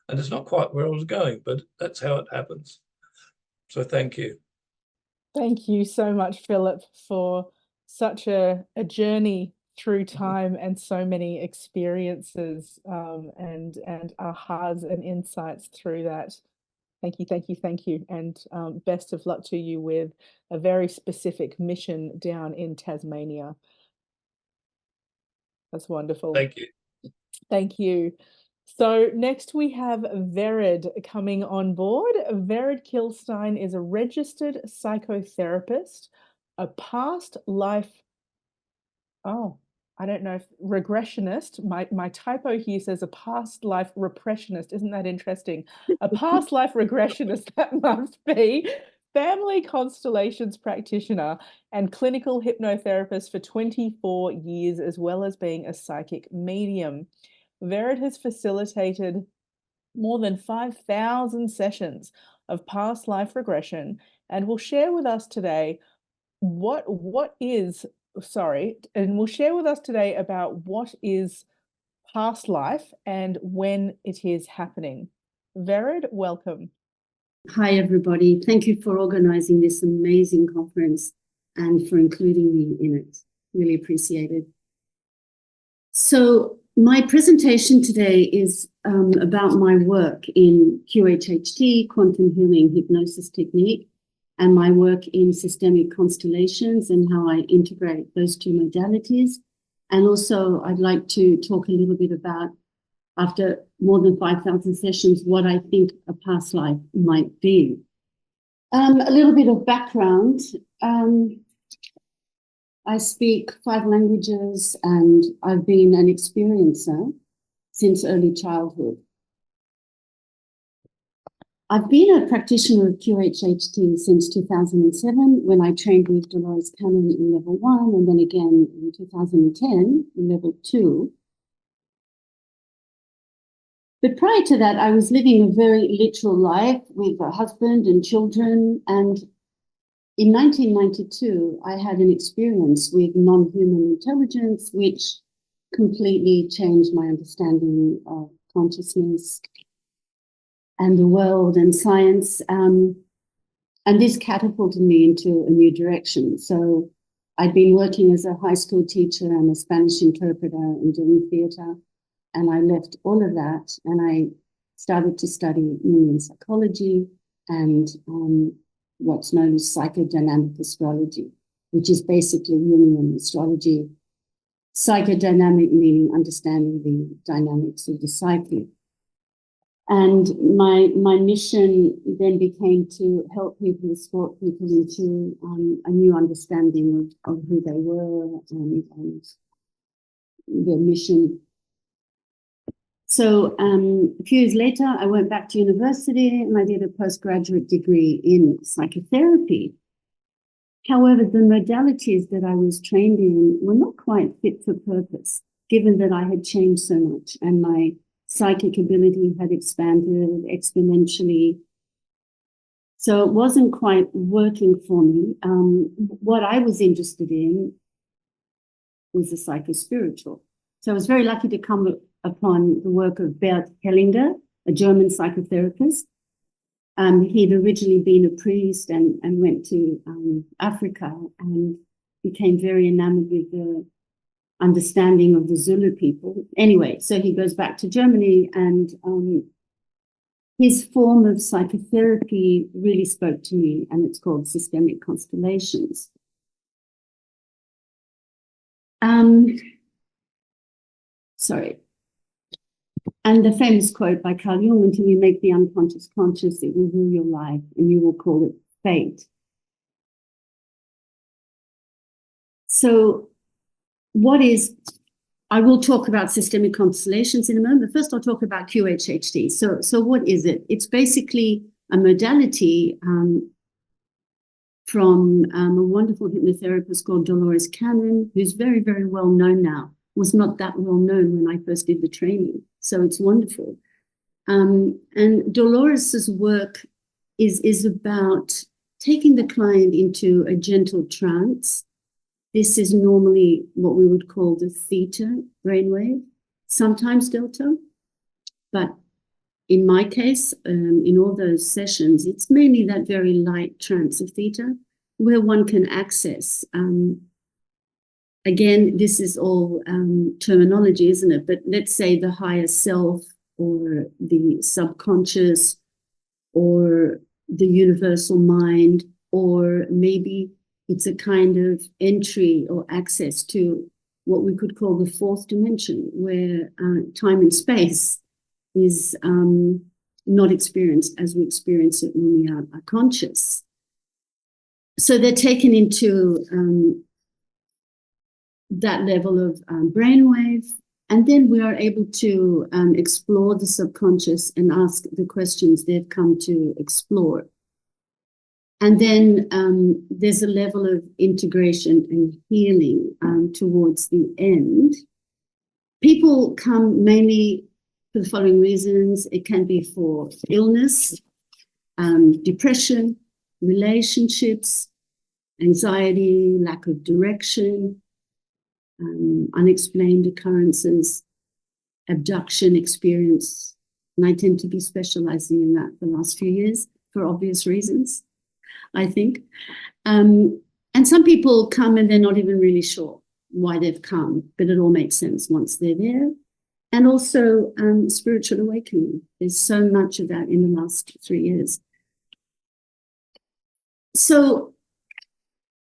And it's not quite where I was going, but that's how it happens. So thank you. Thank you so much, Phillip, for such a journey through time and so many experiences and ahas and insights through that. Thank you, thank you, thank you. And best of luck to you with a very specific mission down in Tasmania. That's wonderful. Thank you. Thank you. So next we have Vered coming on board. Vered Kilstein is a registered psychotherapist, a past life, I don't know if regressionist. My typo here says a past life repressionist. Isn't that interesting? A past life regressionist, that must be. Family constellations practitioner and clinical hypnotherapist for 24 years, as well as being a psychic medium. Vered has facilitated more than 5,000 sessions of past life regression and will share with us today and we'll share with us today about what is past life and when it is happening. Vered, welcome. Hi, everybody. Thank you for organizing this amazing conference and for including me in it. Really appreciate it. So my presentation today is about my work in QHHT, quantum healing hypnosis technique, and my work in systemic constellations and how I integrate those two modalities. And also I'd like to talk a little bit about, after more than 5,000 sessions, what I think a past life might be. A little bit of background. I speak 5 languages and I've been an experiencer since early childhood. I've been a practitioner of QHHT since 2007, when I trained with Dolores Cannon in level 1, and then again in 2010 in level 2. But prior to that, I was living a very literal life with a husband and children. And in 1992, I had an experience with non-human intelligence, which completely changed my understanding of consciousness and the world and science. And this catapulted me into a new direction. So I'd been working as a high school teacher and a Spanish interpreter and doing theatre. And I left all of that and I started to study Jungian psychology and what's known as psychodynamic astrology, which is basically Jungian astrology. Psychodynamic meaning understanding the dynamics of the psyche. And my mission then became to help people, escort people into a new understanding of who they were and their mission. So a few years later, I went back to university and I did a postgraduate degree in psychotherapy. However, the modalities that I was trained in were not quite fit for purpose, given that I had changed so much and my psychic ability had expanded exponentially. So it wasn't quite working for me. What I was interested in was the psychospiritual. So I was very lucky to come upon the work of Bert Hellinger, a German psychotherapist. He'd originally been a priest and went to Africa and became very enamored with the understanding of the Zulu people. Anyway, so he goes back to Germany and his form of psychotherapy really spoke to me, and it's called systemic constellations. Sorry. And the famous quote by Carl Jung, until you make the unconscious conscious, it will rule your life and you will call it fate. So I will talk about systemic constellations in a moment, but first I'll talk about QHHT. So what is it? It's basically a modality from a wonderful hypnotherapist called Dolores Cannon, who's very, very well known now. Was not that well known when I first did the training. So it's wonderful. And Dolores's work is about taking the client into a gentle trance. This is normally what we would call the theta brainwave, sometimes delta. But in my case, in all those sessions, it's mainly that very light trance of theta where one can access again, this is all terminology, isn't it? But let's say the higher self or the subconscious or the universal mind, or maybe it's a kind of entry or access to what we could call the fourth dimension, where time and space is not experienced as we experience it when we are conscious. So they're taken into that level of brainwave, and then we are able to explore the subconscious and ask the questions they've come to explore. And then there's a level of integration and healing towards the end. People come mainly for the following reasons. It can be for illness, depression, relationships, anxiety, lack of direction, unexplained occurrences, abduction experience. And I tend to be specializing in that the last few years for obvious reasons, I think. And some people come and they're not even really sure why they've come, but it all makes sense once they're there. And also spiritual awakening. There's so much of that in the last 3 years. So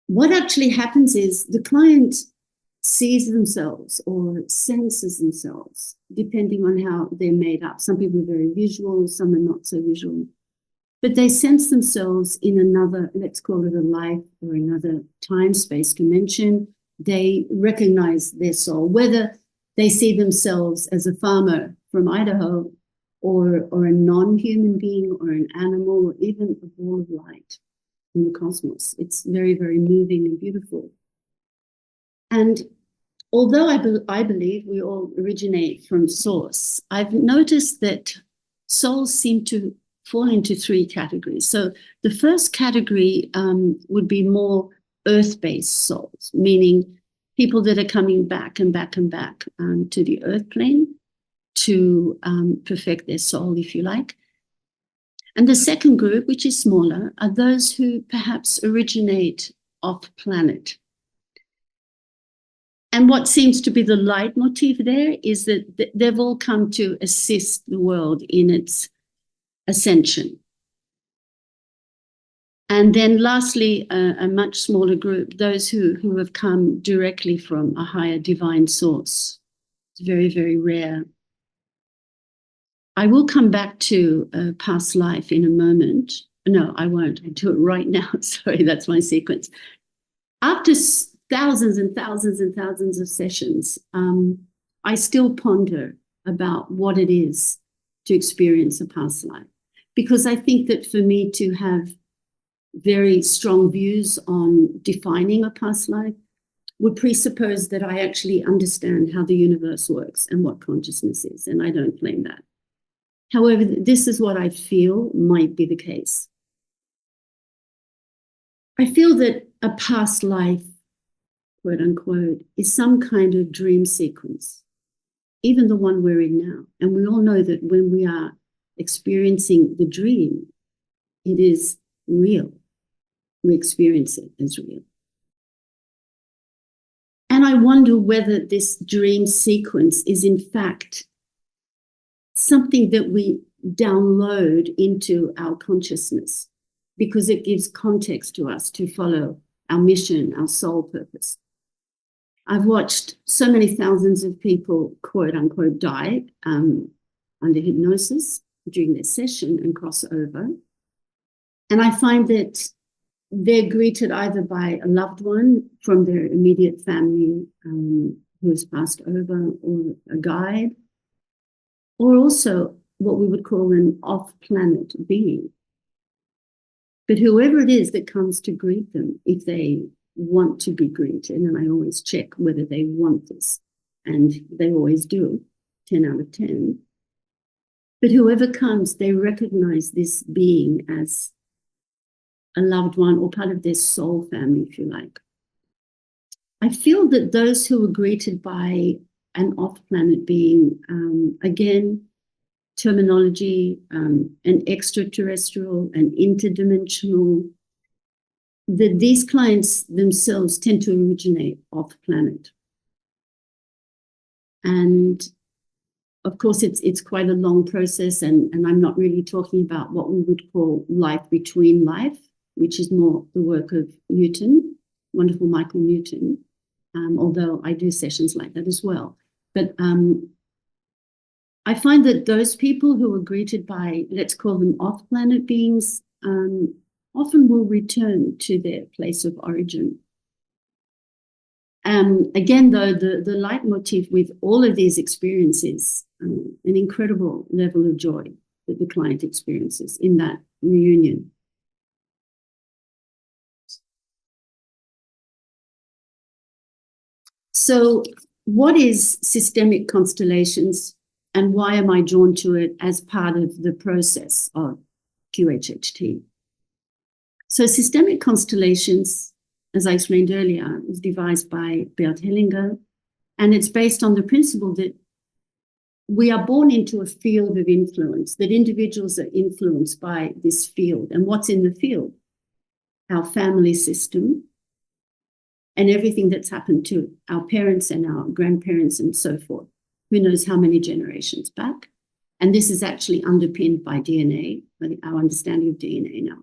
what actually happens is the client sees themselves or senses themselves, depending on how they're made up. Some people are very visual, some are not so visual. But they sense themselves in another, let's call it a life or another time-space dimension. They recognize their soul, whether they see themselves as a farmer from Idaho or a non-human being or an animal or even a ball of light in the cosmos. It's very, very moving and beautiful. And although I believe we all originate from source, I've noticed that souls seem to fall into three categories. So the first category would be more earth-based souls, meaning people that are coming back and back and back to the earth plane to perfect their soul, if you like. And the second group, which is smaller, are those who perhaps originate off planet. And what seems to be the leitmotif there is that they've all come to assist the world in its ascension. And then lastly, a much smaller group, those who have come directly from a higher divine source. It's very, very rare. I will come back to past life in a moment. No, I won't. I'll do it right now. Sorry, that's my sequence. After thousands and thousands and thousands of sessions, I still ponder about what it is to experience a past life. Because I think that for me to have very strong views on defining a past life would presuppose that I actually understand how the universe works and what consciousness is, and I don't claim that. However, this is what I feel might be the case. I feel that a past life, quote unquote, is some kind of dream sequence, even the one we're in now. And we all know that when we are experiencing the dream, it is real. We experience it as real. And I wonder whether this dream sequence is in fact something that we download into our consciousness because it gives context to us to follow our mission, our soul purpose. I've watched so many thousands of people, quote unquote, die under hypnosis during their session and cross over. And I find that they're greeted either by a loved one from their immediate family who has passed over, or a guide, or also what we would call an off-planet being. But whoever it is that comes to greet them, if they want to be greeted, and I always check whether they want this, and they always do, 10 out of 10. But whoever comes, they recognize this being as a loved one or part of their soul family, if you like. I feel that those who are greeted by an off-planet being, again, terminology, an extraterrestrial, an interdimensional, that these clients themselves tend to originate off-planet. And of course, it's quite a long process, and I'm not really talking about what we would call life between life, which is more the work of Newton, wonderful Michael Newton, although I do sessions like that as well. But I find that those people who are greeted by, let's call them off-planet beings, often will return to their place of origin. Again, though, the leitmotif with all of these experiences, an incredible level of joy that the client experiences in that reunion. So what is systemic constellations, and why am I drawn to it as part of the process of QHHT? So systemic constellations, as I explained earlier, was devised by Bert Hellinger, and it's based on the principle that we are born into a field of influence, that individuals are influenced by this field. And what's in the field? Our family system, and everything that's happened to our parents and our grandparents and so forth. Who knows how many generations back? And this is actually underpinned by DNA, by our understanding of DNA now.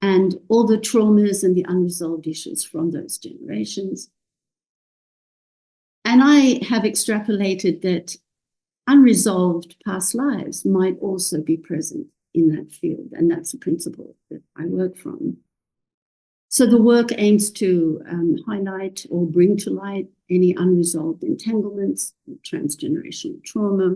And all the traumas and the unresolved issues from those generations. And I have extrapolated that unresolved past lives might also be present in that field. And that's a principle that I work from. So the work aims to highlight or bring to light any unresolved entanglements, transgenerational trauma,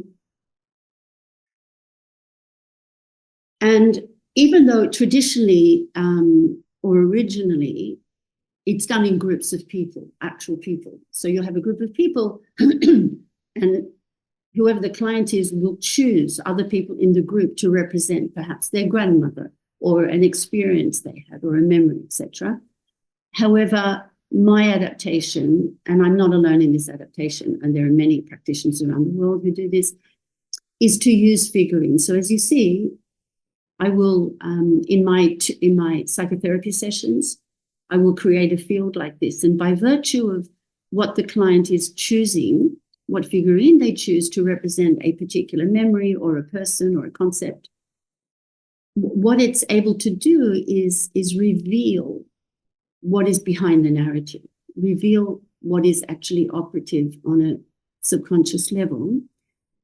And even though traditionally or originally, it's done in groups of people, actual people. So you'll have a group of people and whoever the client is will choose other people in the group to represent perhaps their grandmother or an experience they had or a memory, etc. However, my adaptation, and I'm not alone in this adaptation, and there are many practitioners around the world who do this, is to use figurines. So as you see, I will, in my psychotherapy sessions, I will create a field like this. And by virtue of what the client is choosing, what figurine they choose to represent a particular memory or a person or a concept, what it's able to do is reveal what is behind the narrative, reveal what is actually operative on a subconscious level.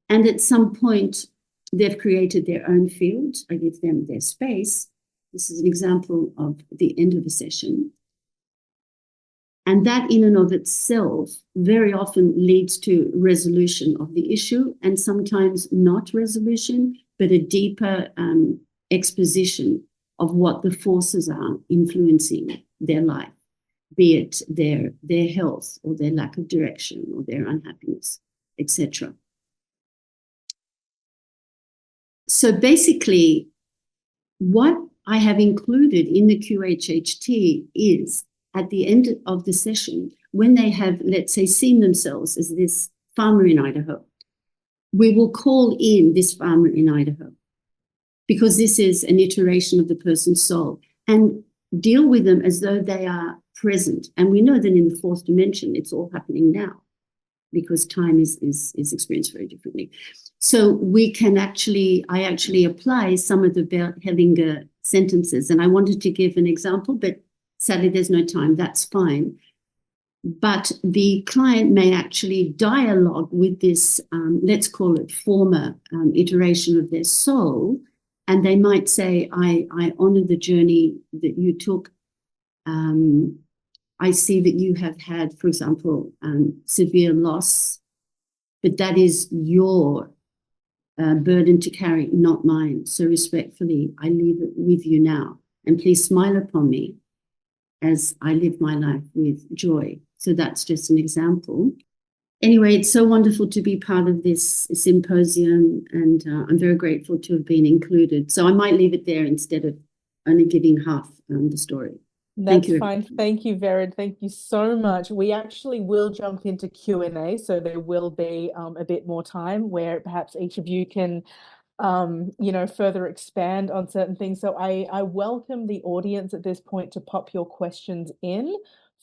And at some point, they've created their own field. I give them their space. This is an example of the end of a session. And that in and of itself very often leads to resolution of the issue, and sometimes not resolution, but a deeper exposition of what the forces are influencing their life, be it their health or their lack of direction or their unhappiness, etc. So basically, what I have included in the QHHT is at the end of the session, when they have, let's say, seen themselves as this farmer in Idaho, we will call in this farmer in Idaho because this is an iteration of the person's soul and deal with them as though they are present. And we know that in the fourth dimension, it's all happening now because time is experienced very differently. So we can I actually apply some of the Hellinger sentences. And I wanted to give an example, but sadly there's no time, that's fine. But the client may actually dialogue with this, let's call it former iteration of their soul. And they might say, I honor the journey that you took. I see that you have had, for example, severe loss, but that is your burden to carry, not mine. So respectfully, I leave it with you now. And please smile upon me as I live my life with joy. So that's just an example. Anyway, it's so wonderful to be part of this symposium, and I'm very grateful to have been included. So I might leave it there instead of only giving half the story. That's fine. Thank you, Vered. Thank you so much. We actually will jump into Q&A, so there will be a bit more time where perhaps each of you can further expand on certain things. So I welcome the audience at this point to pop your questions in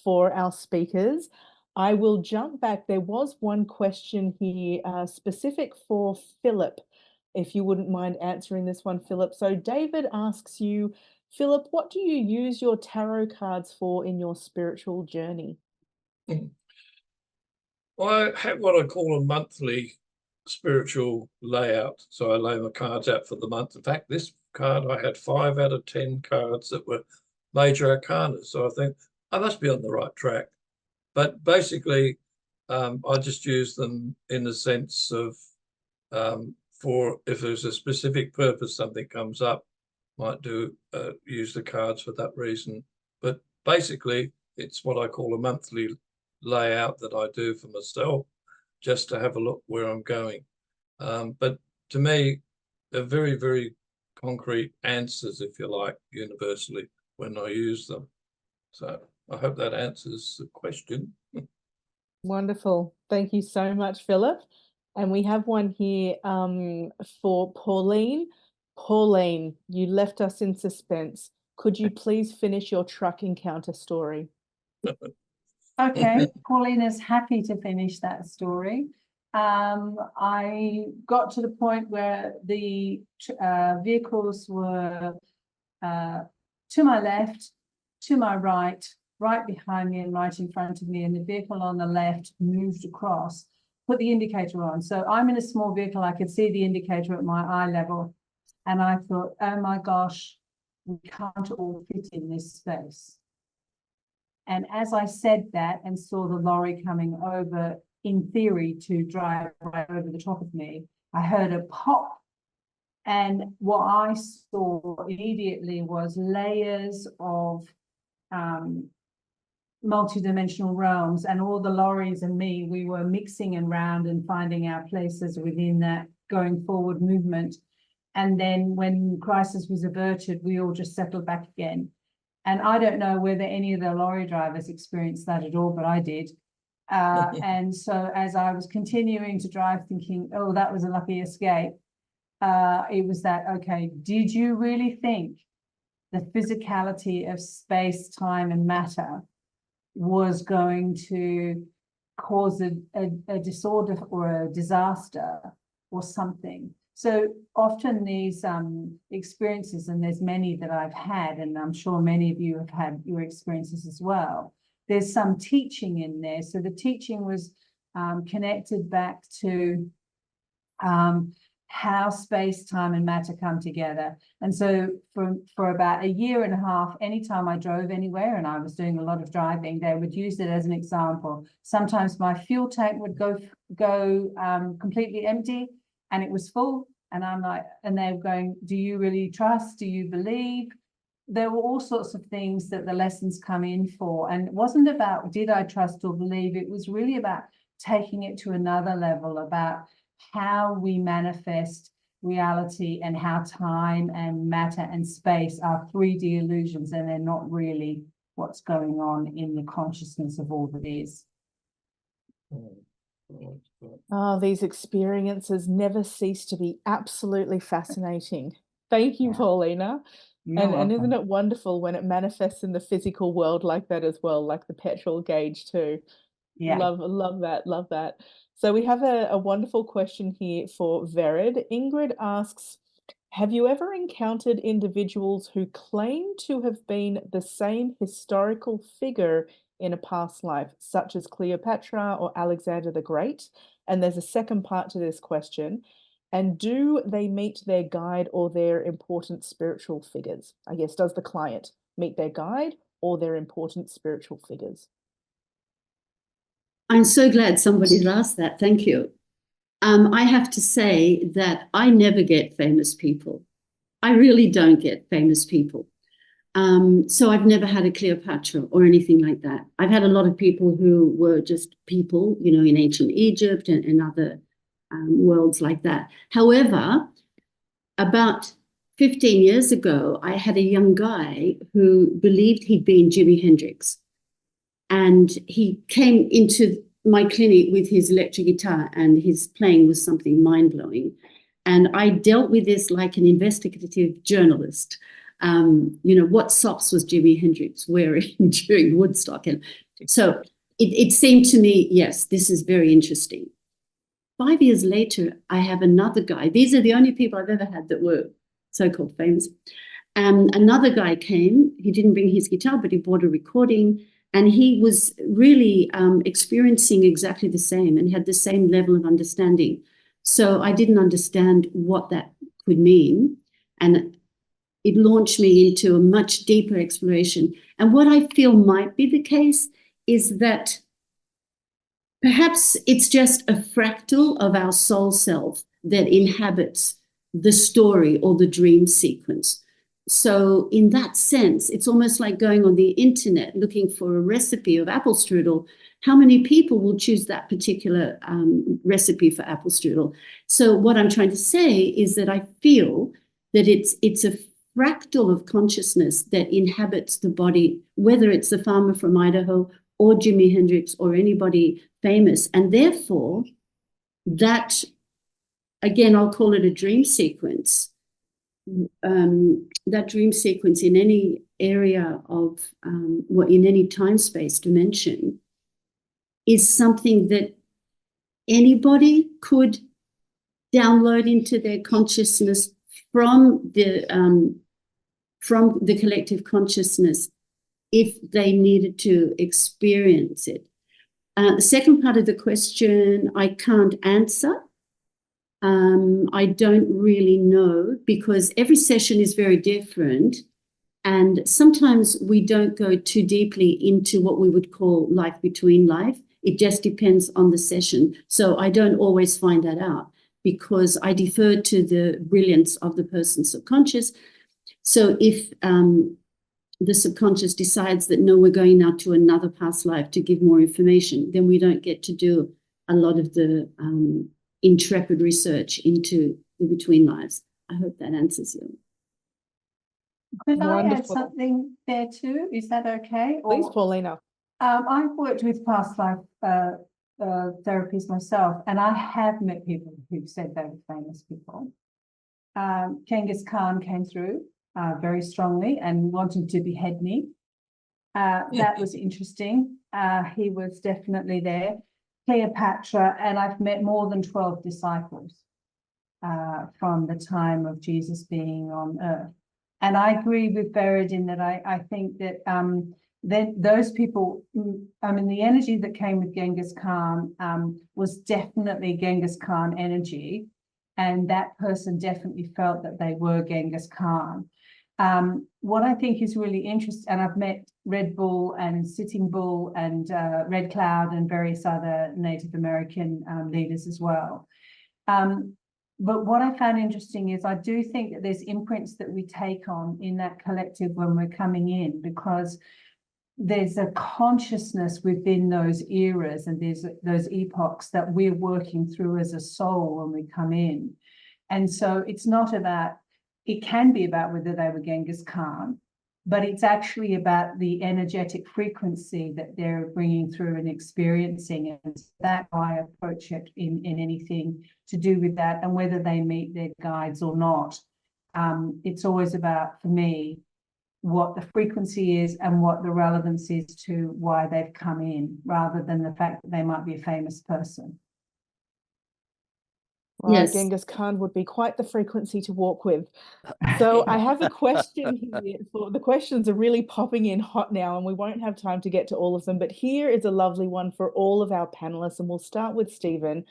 for our speakers. I will jump back. There was one question here specific for Phillip, if you wouldn't mind answering this one, Phillip. So David asks you, Phillip, what do you use your tarot cards for in your spiritual journey? I have what I call a monthly spiritual layout. So I lay my cards out for the month. In fact, this card, I had 5 out of 10 cards that were major arcana. So I think I must be on the right track. But basically, I just use them in the sense of for if there's a specific purpose, something comes up, might use the cards for that reason. But basically, it's what I call a monthly layout that I do for myself, just to have a look where I'm going. But to me, they're very, very concrete answers, if you like, universally when I use them. So I hope that answers the question. Wonderful. Thank you so much, Phillip. And we have one here for Pauline. Pauline, you left us in suspense. Could you please finish your truck encounter story? Okay, Pauline is happy to finish that story. I got to the point where the vehicles were to my left, to my right, right behind me and right in front of me, and the vehicle on the left moved across, put the indicator on. So I'm in a small vehicle, I could see the indicator at my eye level, and I thought, oh my gosh, we can't all fit in this space. And as I said that and saw the lorry coming over, in theory, to drive right over the top of me, I heard a pop And what I saw immediately was layers of multidimensional realms, and all the lorries and me, we were mixing around and finding our places within that going forward movement. And then when crisis was averted, we all just settled back again. And I don't know whether any of the lorry drivers experienced that at all, but I did. And so as I was continuing to drive, thinking, oh, that was a lucky escape, it was that, okay, did you really think the physicality of space, time, and matter was going to cause a disorder or a disaster or something? So often these experiences, and there's many that I've had, and I'm sure many of you have had your experiences as well, there's some teaching in there. So the teaching was connected back to how space, time, and matter come together. And so for about a year and a half, anytime I drove anywhere, and I was doing a lot of driving, they would use it as an example. Sometimes my fuel tank would go completely empty, and it was full. And I'm like, and they're going, do you really trust? Do you believe? There were all sorts of things that the lessons come in for. And it wasn't about, did I trust or believe? It was really about taking it to another level, about how we manifest reality, and how time and matter and space are 3D illusions, and they're not really what's going on in the consciousness of all that is. Oh, these experiences never cease to be absolutely fascinating. Thank you, Yeah. Paulina. You're And isn't welcome. it wonderful when it manifests in the physical world like that as well, like the petrol gauge too? Yeah. Love that, love that. So we have a wonderful question here for Vered. Ingrid asks, have you ever encountered individuals who claim to have been the same historical figure in a past life, such as Cleopatra or Alexander the Great? And there's a second part to this question. And do they meet their guide or their important spiritual figures? I guess, does the client meet their guide or their important spiritual figures? I'm so glad somebody's asked that. Thank you. I have to say that I never get famous people. I really don't get famous people. So I've never had a Cleopatra or anything like that. I've had a lot of people who were just people, you know, in ancient Egypt and other worlds like that. However, about 15 years ago, I had a young guy who believed he'd been Jimi Hendrix. And he came into my clinic with his electric guitar, and his playing was something mind-blowing. And I dealt with this like an investigative journalist. You know, what socks was Jimi Hendrix wearing during Woodstock? And so it seemed to me, yes, this is very interesting. 5 years later, I have another guy. These are the only people I've ever had that were so-called famous. Another guy came. He didn't bring his guitar, but he bought a recording. And he was really experiencing exactly the same and had the same level of understanding. So I didn't understand what that could mean. And it launched me into a much deeper exploration. And what I feel might be the case is that perhaps it's just a fractal of our soul self that inhabits the story or the dream sequence. So in that sense, it's almost like going on the internet looking for a recipe of apple strudel. How many people will choose that particular recipe for apple strudel? So what I'm trying to say is that I feel that it's a fractal of consciousness that inhabits the body, whether it's the farmer from Idaho or Jimi Hendrix or anybody famous. And therefore, that, again, I'll call it a dream sequence. That dream sequence in any area of, in any time-space dimension is something that anybody could download into their consciousness from the collective consciousness if they needed to experience it. The second part of the question, I can't answer. I don't really know, because every session is very different. And sometimes we don't go too deeply into what we would call life between life. It just depends on the session. So I don't always find that out. because I defer to the brilliance of the person's subconscious. So if the subconscious decides that, no, we're going now to another past life to give more information, then we don't get to do a lot of the intrepid research into the between lives. I hope that answers you. Could I add Wonderful. something there too? Is that okay? Please, Paulina. I've worked with past life therapies myself, and I have met people who've said they were famous people. Genghis Khan came through very strongly and wanted to behead me. That was interesting. He was definitely there. Cleopatra, and I've met more than 12 disciples from the time of Jesus being on earth. And I agree with Berid in that I think that then those people, I mean, the energy that came with Genghis Khan was definitely Genghis Khan energy. And that person definitely felt that they were Genghis Khan. What I think is really interesting, and I've met Red Bull and Sitting Bull and Red Cloud and various other Native American leaders as well. But what I found interesting is I do think that there's imprints that we take on in that collective when we're coming in, because there's a consciousness within those eras and there's those epochs that we're working through as a soul when we come in. And so it's not about, it can be about whether they were Genghis Khan, but it's actually about the energetic frequency that they're bringing through and experiencing. And that's why I approach it in anything to do with that, and whether they meet their guides or not. It's always about, for me, what the frequency is and what the relevance is to why they've come in, rather than the fact that they might be a famous person. Right, Yes. Genghis Khan would be quite the frequency to walk with. So I have a question here. The questions are really popping in hot now, and we won't have time to get to all of them. But here is a lovely one for all of our panelists, and we'll start with Stephen.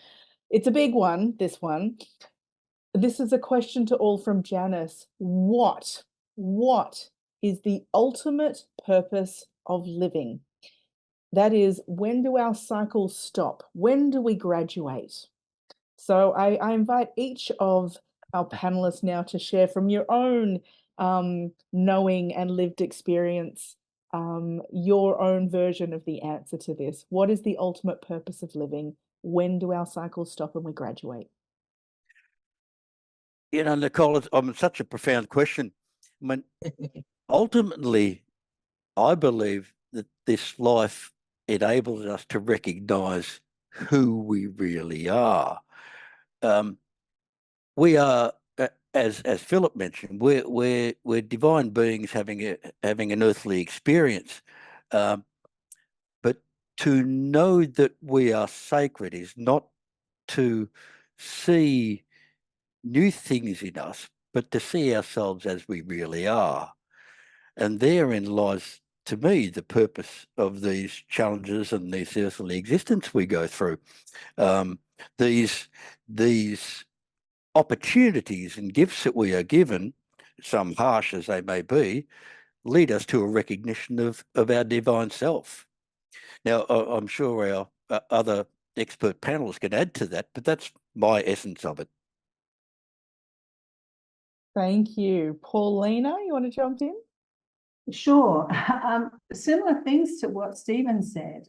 It's a big one, this one. This is a question to all from Janice. What is the ultimate purpose of living? That is, when do our cycles stop? When do we graduate? So I invite each of our panelists now to share from your own knowing and lived experience, your own version of the answer to this. What is the ultimate purpose of living? When do our cycles stop and we graduate? You know, Nicole, it's such a profound question. I mean, ultimately, I believe that this life enables us to recognize who we really are. We are, as Phillip mentioned, we're divine beings having an earthly experience. But to know that we are sacred is not to see new things in us, but to see ourselves as we really are. And therein lies, to me, the purpose of these challenges and this earthly existence we go through. These opportunities and gifts that we are given, some harsh as they may be, lead us to a recognition of our divine self. Now, I'm sure our other expert panelists can add to that, but that's my essence of it. Thank you. Paulina, you want to jump in? Sure. Similar things to what Stephen said.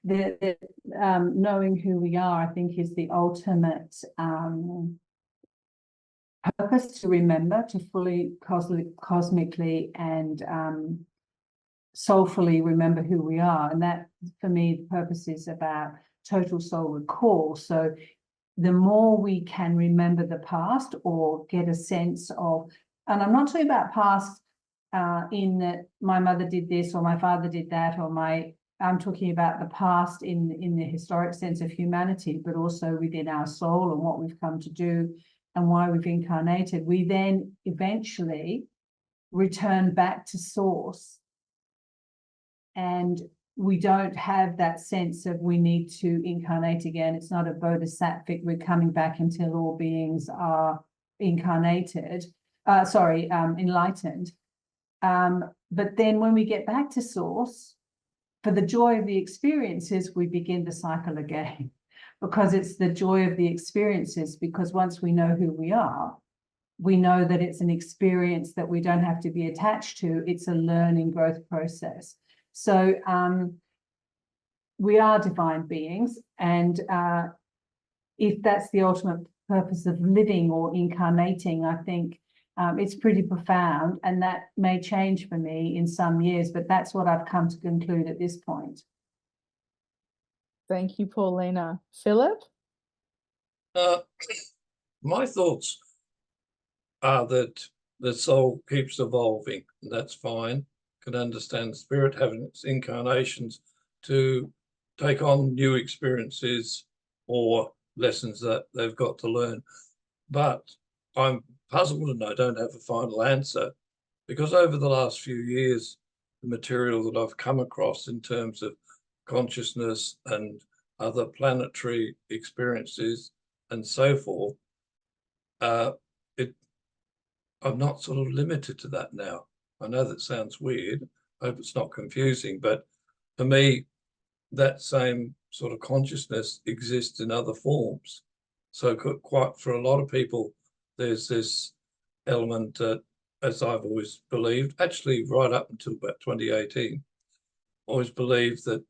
Knowing who we are, I think, is the ultimate purpose to remember, to fully cosmically and soulfully remember who we are. And that, for me, the purpose is about total soul recall. So the more we can remember the past or get a sense of, and I'm not talking about past in that my mother did this or my father did that, or I'm talking about the past in the historic sense of humanity, but also within our soul and what we've come to do and why we've incarnated. We then eventually return back to source, and we don't have that sense of we need to incarnate again. It's not a bodhisattvic, we're coming back until all beings are enlightened. But then when we get back to source, for the joy of the experiences, we begin the cycle again. because it's the joy of the experiences, because once we know who we are, we know that it's an experience that we don't have to be attached to. It's a learning growth process. So we are divine beings, and if that's the ultimate purpose of living or incarnating, I think it's pretty profound, and that may change for me in some years, but that's what I've come to conclude at this point. Thank you, Paulina. Phillip? My thoughts are that the soul keeps evolving, and that's fine. Can understand the spirit having its incarnations to take on new experiences or lessons that they've got to learn. But I'm puzzled and I don't have a final answer, because over the last few years, the material that I've come across in terms of consciousness and other planetary experiences and so forth, I'm not sort of limited to that now. I know that sounds weird. I hope it's not confusing, but for me, that same sort of consciousness exists in other forms. So quite for a lot of people, there's this element that, as I've always believed, actually right up until about 2018, always believed that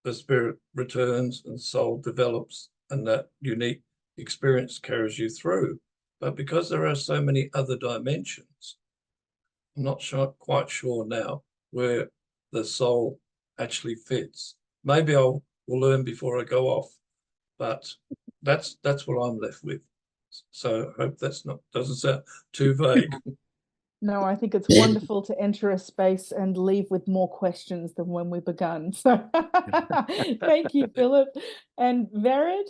the spirit returns and soul develops, and that unique experience carries you through. But because there are so many other dimensions, I'm not quite sure now where the soul actually fits. Maybe will learn before I go off, but that's what I'm left with. So I hope doesn't sound too vague. No, I think it's wonderful to enter a space and leave with more questions than when we begun. So thank you, Phillip. And Vered?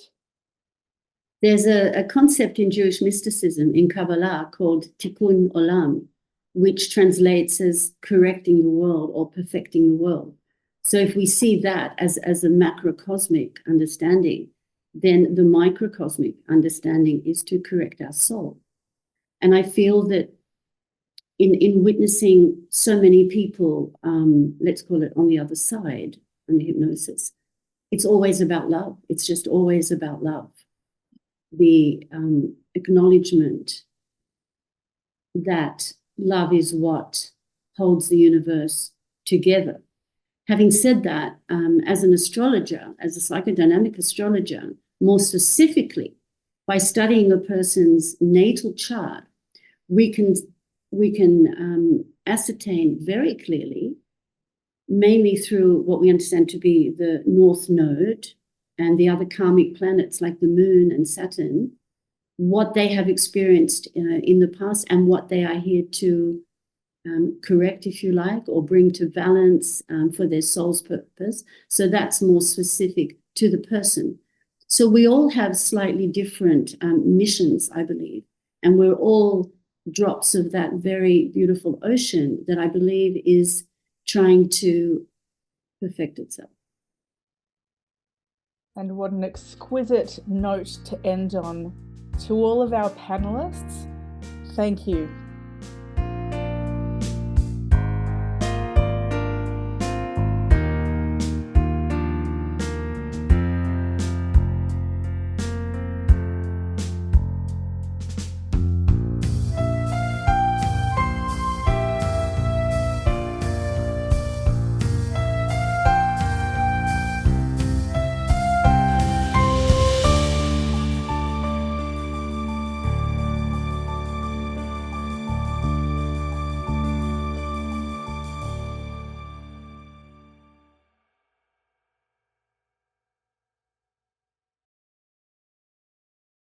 There's a concept in Jewish mysticism, in Kabbalah, called tikkun olam, which translates as correcting the world or perfecting the world. So if we see that as a macrocosmic understanding, then the microcosmic understanding is to correct our soul. And I feel that in witnessing so many people, let's call it on the other side, on hypnosis, it's always about love. It's just always about love. The acknowledgement that love is what holds the universe together. Having said that, as an astrologer, as a psychodynamic astrologer, more specifically, by studying a person's natal chart, we can ascertain very clearly, mainly through what we understand to be the North Node and the other karmic planets like the Moon and Saturn, what they have experienced in the past and what they are here to correct, if you like, or bring to balance for their soul's purpose. So that's more specific to the person. So we all have slightly different missions, I believe, and we're all drops of that very beautiful ocean that I believe is trying to perfect itself. And what an exquisite note to end on. To all of our panelists, thank you.